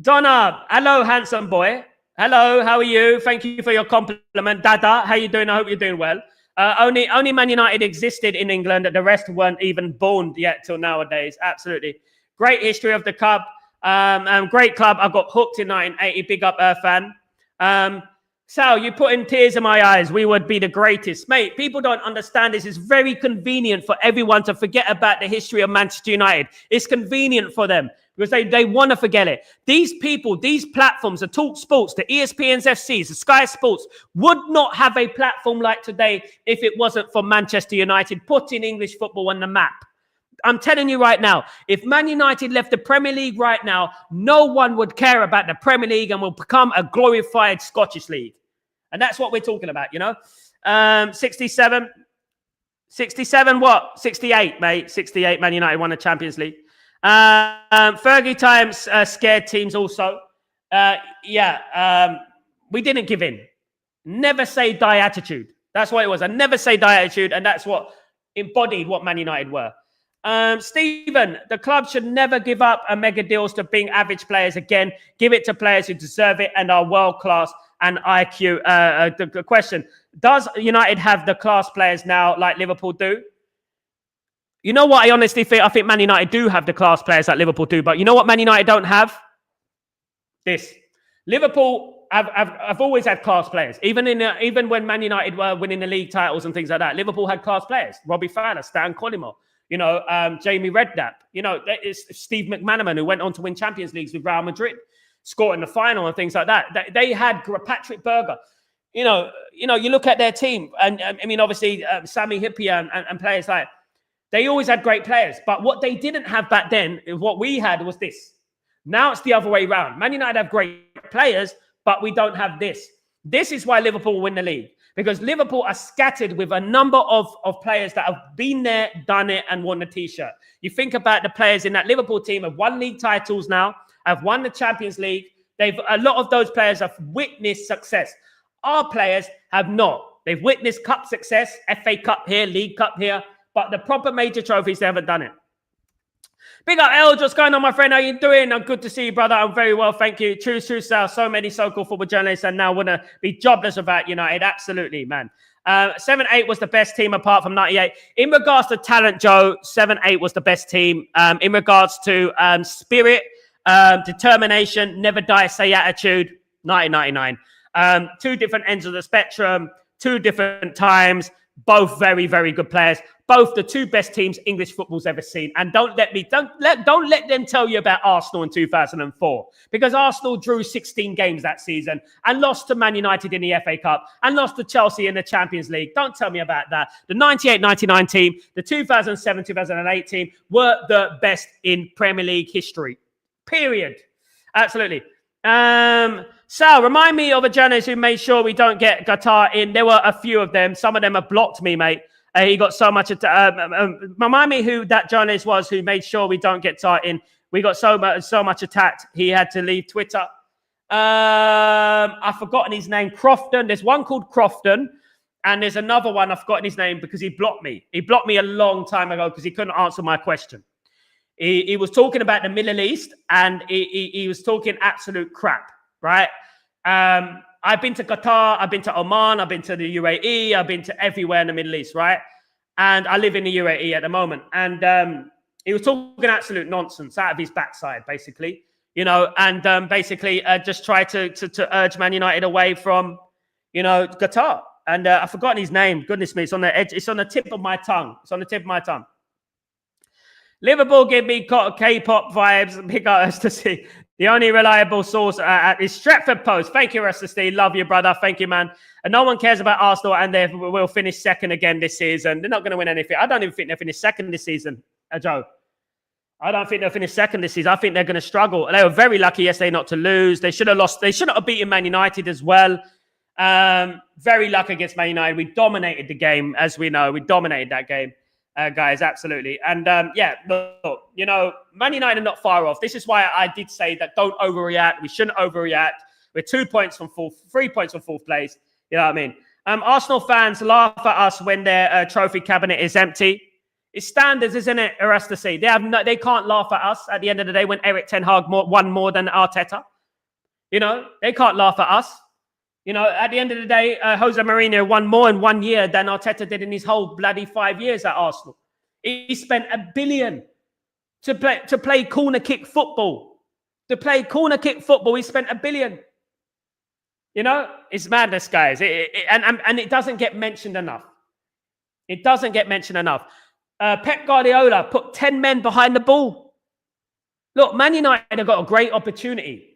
Donna, hello, handsome boy. Hello, how are you? Thank you for your compliment. Dada, how you doing? I hope you're doing well. Only Man United existed in England. The rest weren't even born yet till nowadays. Absolutely. Great history of the club. Great club. I got hooked in 1980. Big up, fan. Sal, you put in tears in my eyes. We would be the greatest. Mate, people don't understand this. It's very convenient for everyone to forget about the history of Manchester United. It's convenient for them because they want to forget it. These people, these platforms, the Talk Sports, the ESPN's FCs, the Sky Sports, would not have a platform like today if it wasn't for Manchester United putting English football on the map. I'm telling you right now, if Man United left the Premier League right now, no one would care about the Premier League and will become a glorified Scottish League. And that's what we're talking about, 67 what? 68, mate. 68, Man United won the Champions League. Fergie times scared teams also. We didn't give in. Never say die attitude. That's what it was. A never say die attitude. And that's what embodied what Man United were. Stephen, the club should never give up mega deals to being average players again. Give it to players who deserve it and are world-class and IQ. The question, does United have the class players now like Liverpool do? You know what I honestly think? I think Man United do have the class players like Liverpool do. But you know what Man United don't have? This. Liverpool have always had class players. Even when Man United were winning the league titles and things like that, Liverpool had class players. Robbie Fowler, Stan Collymore. Jamie Redknapp, it's Steve McManaman who went on to win Champions Leagues with Real Madrid, scored in the final and things like that. They had Patrick Berger. You look at their team, and obviously Sami Hyypiä and players like, they always had great players. But what they didn't have back then, what we had was this. Now it's the other way around. Man United have great players, but we don't have this. This is why Liverpool win the league. Because Liverpool are scattered with a number of players that have been there, done it, and won the T-shirt. You think about the players in that Liverpool team have won league titles now, have won the Champions League. A lot of those players have witnessed success. Our players have not. They've witnessed cup success, FA Cup here, League Cup here, but the proper major trophies, they haven't done it. Big up, El. What's going on, my friend? How you doing? I'm good to see you, brother. I'm very well, thank you. True, Sal. So many so-called football journalists and now want to be jobless about United. Absolutely, man. 7-8 was the best team apart from 98. In regards to talent, Joe, 7-8 was the best team. In regards to spirit, determination, never die, say attitude, 1999. Two different ends of the spectrum, two different times, both very, very good players. Both the two best teams English football's ever seen. And don't let them tell you about Arsenal in 2004. Because Arsenal drew 16 games that season and lost to Man United in the FA Cup and lost to Chelsea in the Champions League. Don't tell me about that. The 98-99 team, the 2007-2008 team were the best in Premier League history. Period. Absolutely. Sal, remind me of a journalist who made sure we don't get Qatar in. There were a few of them. Some of them have blocked me, mate. He got so much. Remind me who that journalist was who made sure we don't get Qatar in. We got so much attacked. He had to leave Twitter. I've forgotten his name. Crofton. There's one called Crofton, and there's another one. I've forgotten his name because he blocked me. He blocked me a long time ago because he couldn't answer my question. He was talking about the Middle East, and he was talking absolute crap, right? I've been to Qatar, I've been to Oman, I've been to the UAE, I've been to everywhere in the Middle East, right? And I live in the UAE at the moment. And he was talking absolute nonsense out of his backside, basically, and basically just try to urge Man United away from, Qatar. And I've forgotten his name. Goodness me, it's on the edge. It's on the tip of my tongue. Liverpool give me K-pop vibes. Big up to see. The only reliable source is Stretford Post. Thank you, Rest of Steve. Love you, brother. Thank you, man. And no one cares about Arsenal, and they will finish second again this season. They're not going to win anything. I don't even think they'll finish second this season, Joe. I don't think they'll finish second this season. I think they're going to struggle. They were very lucky yesterday not to lose. They should have lost. They should not have beaten Man United as well. Very lucky against Man United. We dominated the game, as we know. We dominated that game. Guys, absolutely. And look, Man United are not far off. This is why I did say that don't overreact. We shouldn't overreact. We're 2 points from 3 points from fourth place. You know what I mean? Arsenal fans laugh at us when their trophy cabinet is empty. It's standards, isn't it? Arastasi. They can't laugh at us at the end of the day when Eric Ten Hag won more than Arteta. They can't laugh at us. You know, at the end of the day, Jose Mourinho won more in 1 year than Arteta did in his whole bloody 5 years at Arsenal. He spent $1 billion to play corner kick football. To play corner kick football, he spent $1 billion. You know, it's madness, guys. And it doesn't get mentioned enough. It doesn't get mentioned enough. Pep Guardiola put 10 men behind the ball. Look, Man United have got a great opportunity.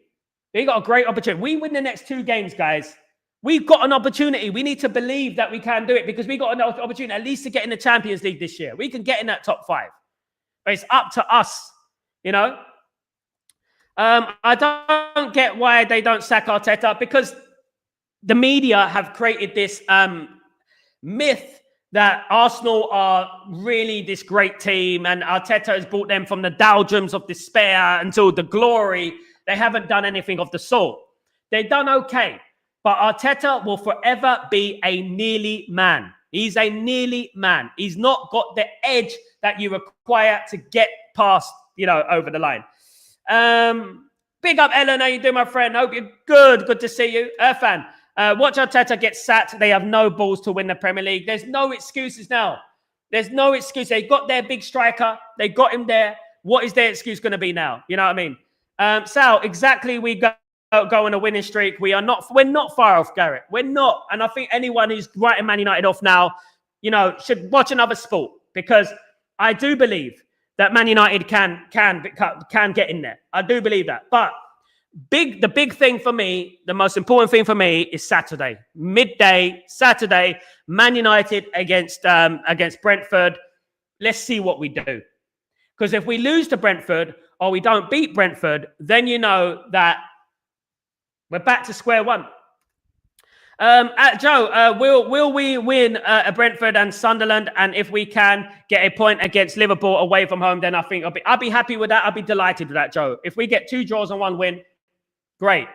They got a great opportunity. We win the next 2 games, guys. We've got an opportunity. We need to believe that we can do it because we got an opportunity at least to get in the Champions League this year. We can get in that top 5. But it's up to us, you know. I don't get why they don't sack Arteta because the media have created this myth that Arsenal are really this great team and Arteta has brought them from the doldrums of despair until the glory. They haven't done anything of the sort. They've done okay. But Arteta will forever be a nearly man. He's a nearly man. He's not got the edge that you require to get past, you know, over the line. Big up, Ellen. How you doing, my friend? Hope you're good. Good to see you. Irfan, watch Arteta get sacked. They have no balls to win the Premier League. There's no excuses now. There's no excuse. They got their big striker. They got him there. What is their excuse going to be now? You know what I mean? Sal, exactly. We go on a winning streak. We're not far off, Garrett. We're not. And I think anyone who's writing Man United off now, you know, should watch another sport because I do believe that Man United can get in there. I do believe that. But the big thing for me, the most important thing for me is Saturday. Midday, Saturday, Man United against Brentford. Let's see what we do. Because if we lose to Brentford or we don't beat Brentford, then you know that we're back to square one. Joe, will we win Brentford and Sunderland? And if we can get a point against Liverpool away from home, then I think I'll be happy with that. I'll be delighted with that, Joe. If we get 2 draws and 1 win, great.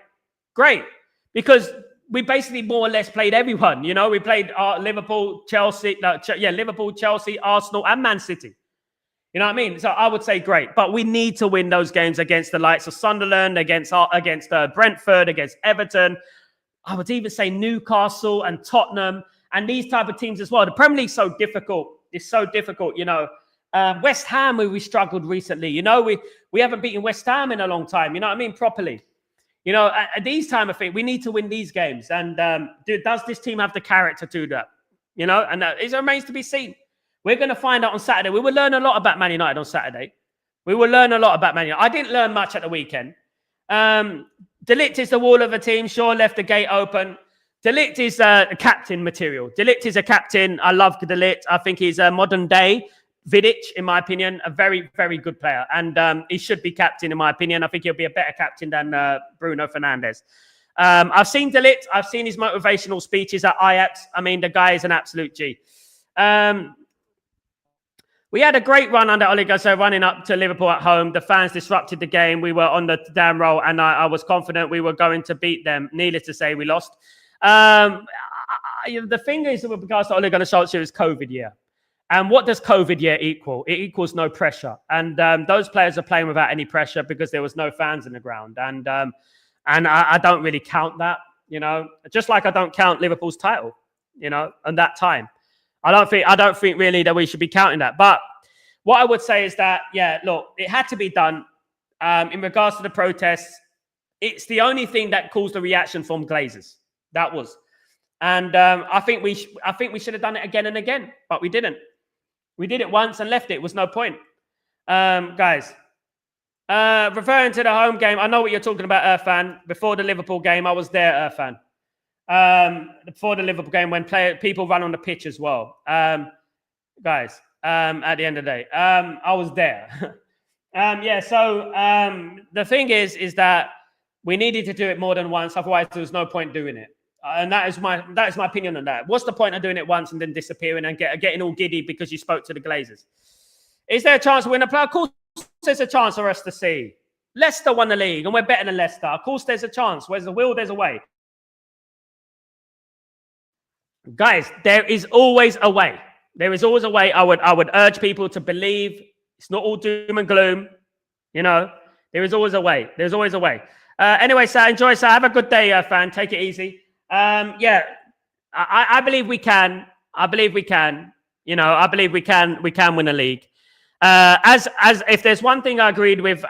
Because we basically more or less played everyone. You know, we played Liverpool, Chelsea, Arsenal, and Man City. You know what I mean? So I would say great, but we need to win those games against the likes of Sunderland, against Brentford, against Everton. I would even say Newcastle and Tottenham and these type of teams as well. The Premier League's so difficult. It's so difficult, you know. West Ham, where we struggled recently. You know, we haven't beaten West Ham in a long time. You know what I mean? Properly. You know, at these time of things, we need to win these games. And does this team have the character to do that? You know, and it remains to be seen. We're going to find out on Saturday. We will learn a lot about Man United on Saturday. We will learn a lot about Man United. I didn't learn much at the weekend. De Ligt is the wall of a team. Shaw left the gate open. De Ligt is captain material. De Ligt is a captain. I love De Ligt. I think he's a modern day Vidic, in my opinion. A very, very good player. And he should be captain, in my opinion. I think he'll be a better captain than Bruno Fernandes. I've seen De Ligt. I've seen his motivational speeches at Ajax. I mean, the guy is an absolute G. We had a great run under Ole Gunnar, running up to Liverpool at home. The fans disrupted the game. We were on the damn roll, and I was confident we were going to beat them. Needless to say, we lost. The thing is, with regards to Ole Gunnar Solskjaer, is COVID year. And what does COVID year equal? It equals no pressure. And those players are playing without any pressure because there was no fans in the ground. And I don't really count that, you know, just like I don't count Liverpool's title, you know, and that time. I don't think really that we should be counting that. But what I would say is that, yeah, look, it had to be done. In regards to the protests, it's the only thing that caused the reaction from Glazers. That was. And I think we should have done it again and again, but we didn't. We did it once and left it. It was no point. Guys, referring to the home game, I know what you're talking about, Irfan. Before the Liverpool game, I was there, Irfan. Before the Liverpool game, when people run on the pitch as well. Guys, at the end of the day, I was there. The thing is that we needed to do it more than once, otherwise there was no point doing it. And that is my opinion on that. What's the point of doing it once and then disappearing and getting all giddy because you spoke to the Glazers? Is there a chance to win a play? Of course there's a chance for us to see. Leicester won the league and we're better than Leicester. Of course there's a chance. Where's the will, there's a way. Guys, there is always a way. There is always a way. I would urge people to believe it's not all doom and gloom. You know, there is always a way. There's always a way. Anyway, sir, enjoy, sir. Have a good day, fan. Take it easy. Yeah, I believe we can. I believe we can. You know, I believe we can. We can win a league. As if there's one thing I agreed with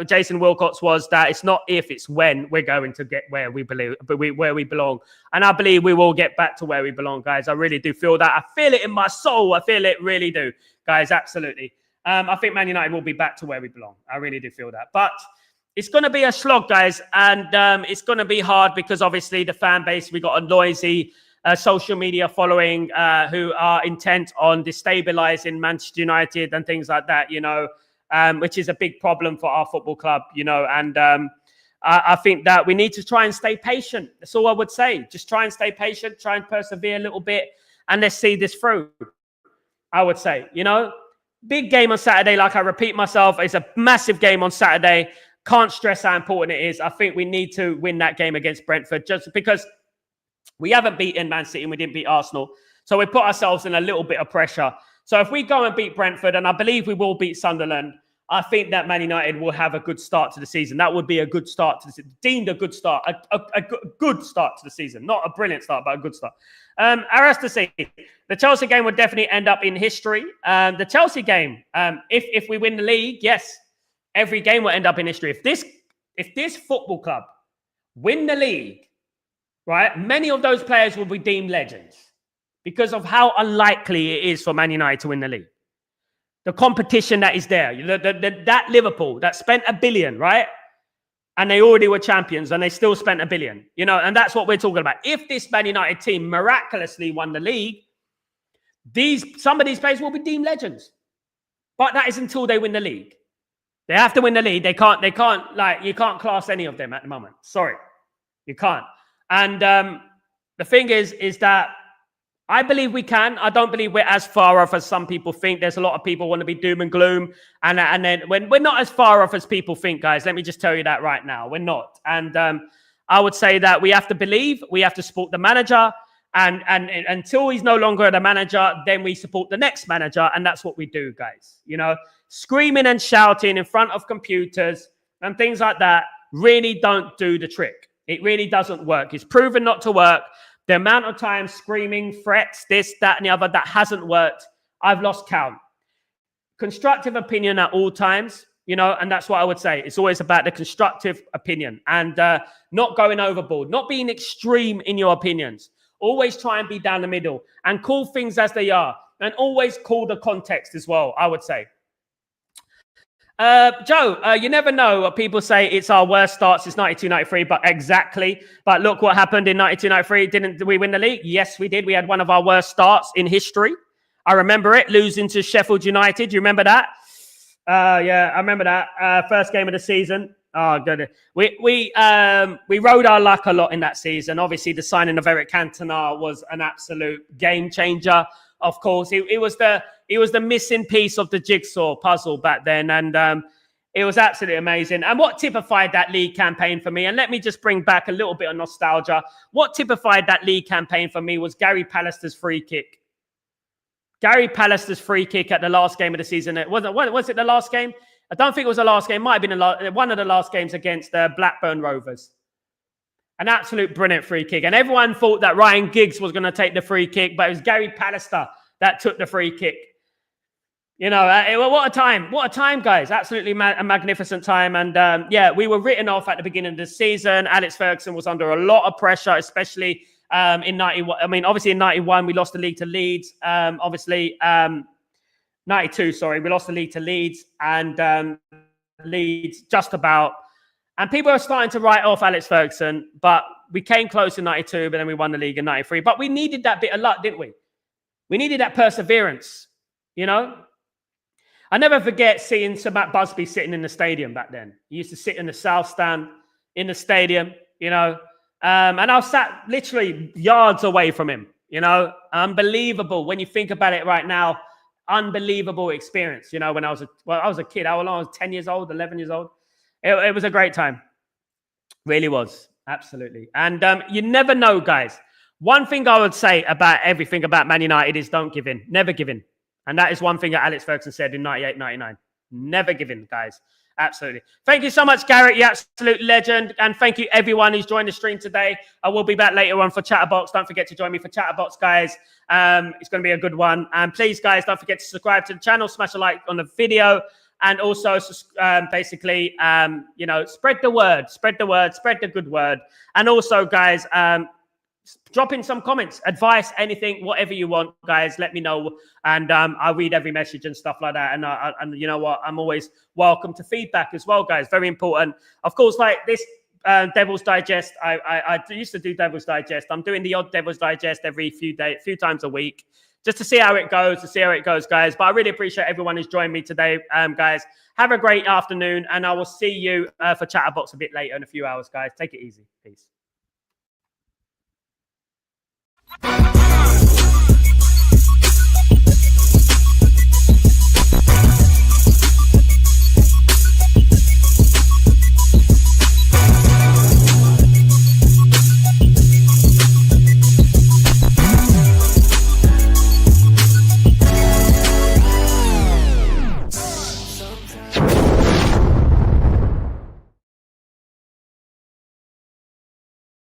Jason Wilcox was that it's not if, it's when we're going to get where we believe, where we belong. And I believe we will get back to where we belong, guys. I really do feel that. I feel it in my soul. I feel it, really do, guys. Absolutely. I think Man United will be back to where we belong. I really do feel that. But it's going to be a slog, guys, and it's going to be hard because obviously the fan base, we got a noisy social media following who are intent on destabilizing Manchester United and things like that, you know, which is a big problem for our football club, you know. And I think that we need to try and stay patient. That's all I would say. Just try and stay patient, try and persevere a little bit, and let's see this through, I would say, you know. Big game on Saturday, like I repeat myself, it's a massive game on Saturday. Can't stress how important it is. I think we need to win that game against Brentford just because we haven't beaten Man City and we didn't beat Arsenal. So we put ourselves in a little bit of pressure. So if we go and beat Brentford, and I believe we will beat Sunderland, I think that Man United will have a good start to the season. That would be a good start to the season. Deemed a good start. A good start to the season. Not a brilliant start, but a good start. I have to say, the Chelsea game would definitely end up in history. The Chelsea game, if we win the league, yes, every game will end up in history. If this football club win the league, right, many of those players will be deemed legends because of how unlikely it is for Man United to win the league. The competition that is there. That Liverpool that spent $1 billion, right? And they already were champions and they still spent $1 billion. You know, and that's what we're talking about. If this Man United team miraculously won the league, some of these players will be deemed legends. But that is until they win the league. They have to win the league. They can't, like, you can't class any of them at the moment. Sorry. You can't. And the thing is that I believe we can. I don't believe we're as far off as some people think. There's a lot of people want to be doom and gloom. And then when we're not as far off as people think, guys, let me just tell you that right now. We're not. And I would say that we have to believe, we have to support the manager. And until he's no longer the manager, then we support the next manager. And that's what we do, guys. You know, screaming and shouting in front of computers and things like that really don't do the trick. It really doesn't work. It's proven not to work. The amount of time screaming, threats, this, that, and the other, that hasn't worked, I've lost count. Constructive opinion at all times, you know, and that's what I would say. It's always about the constructive opinion and not going overboard, not being extreme in your opinions. Always try and be down the middle and call things as they are and always call the context as well, I would say. Joe, you never know what people say. It's our worst start since 92-93, but exactly. But look what happened in 92-93. Didn't we win the league? Yes, we did. We had one of our worst starts in history. I remember it, losing to Sheffield United. Do you remember that? Yeah, I remember that. First game of the season. Oh, good. We rode our luck a lot in that season. Obviously, the signing of Eric Cantona was an absolute game changer. Of course, it was the missing piece of the jigsaw puzzle back then, and it was absolutely amazing. And what typified that league campaign for me, and let me just bring back a little bit of nostalgia. What typified that league campaign for me was Gary Pallister's free kick. Gary Pallister's free kick at the last game of the season. Was it the last game? I don't think it was the last game. Might have been one of the last games against the Blackburn Rovers. An absolute brilliant free kick. And everyone thought that Ryan Giggs was going to take the free kick, but it was Gary Pallister that took the free kick. You know, what a time. What a time, guys. Absolutely a magnificent time. And yeah, we were written off at the beginning of the season. Alex Ferguson was under a lot of pressure, especially in 91. I mean, obviously in 91, we lost the league to Leeds. 92, sorry. We lost the league to Leeds and Leeds just about. And people are starting to write off Alex Ferguson, but we came close in 92, but then we won the league in 93. But we needed that bit of luck, didn't we? We needed that perseverance, you know? I never forget seeing Sir Matt Busby sitting in the stadium back then. He used to sit in the south stand in the stadium, you know? And I was sat literally yards away from him, you know? Unbelievable. When you think about it right now, unbelievable experience, you know, when I was a kid. I was 10 years old, 11 years old. It was a great time. Really was. Absolutely. And you never know, guys. One thing I would say about everything about Man United is don't give in. Never give in. And that is one thing that Alex Ferguson said in 98, 99. Never give in, guys. Absolutely. Thank you so much, Garrett. You absolute legend. And thank you, everyone who's joined the stream today. I will be back later on for Chatterbox. Don't forget to join me for Chatterbox, guys. It's going to be a good one. And please, guys, don't forget to subscribe to the channel, smash a like on the video, and also basically, you know, spread the word, spread the good word. And also, guys, drop in some comments, advice, anything, whatever you want, guys. Let me know, and I'll read every message and stuff like that. And you know what? I'm always welcome to feedback as well, guys. Very important, of course. Like this Devil's Digest, I used to do Devil's Digest. I'm doing the odd Devil's Digest every few times a week, just to see how it goes, guys. But I really appreciate everyone who's joined me today, guys. Have a great afternoon, and I will see you for Chatterbox a bit later in a few hours, guys. Take it easy. Peace.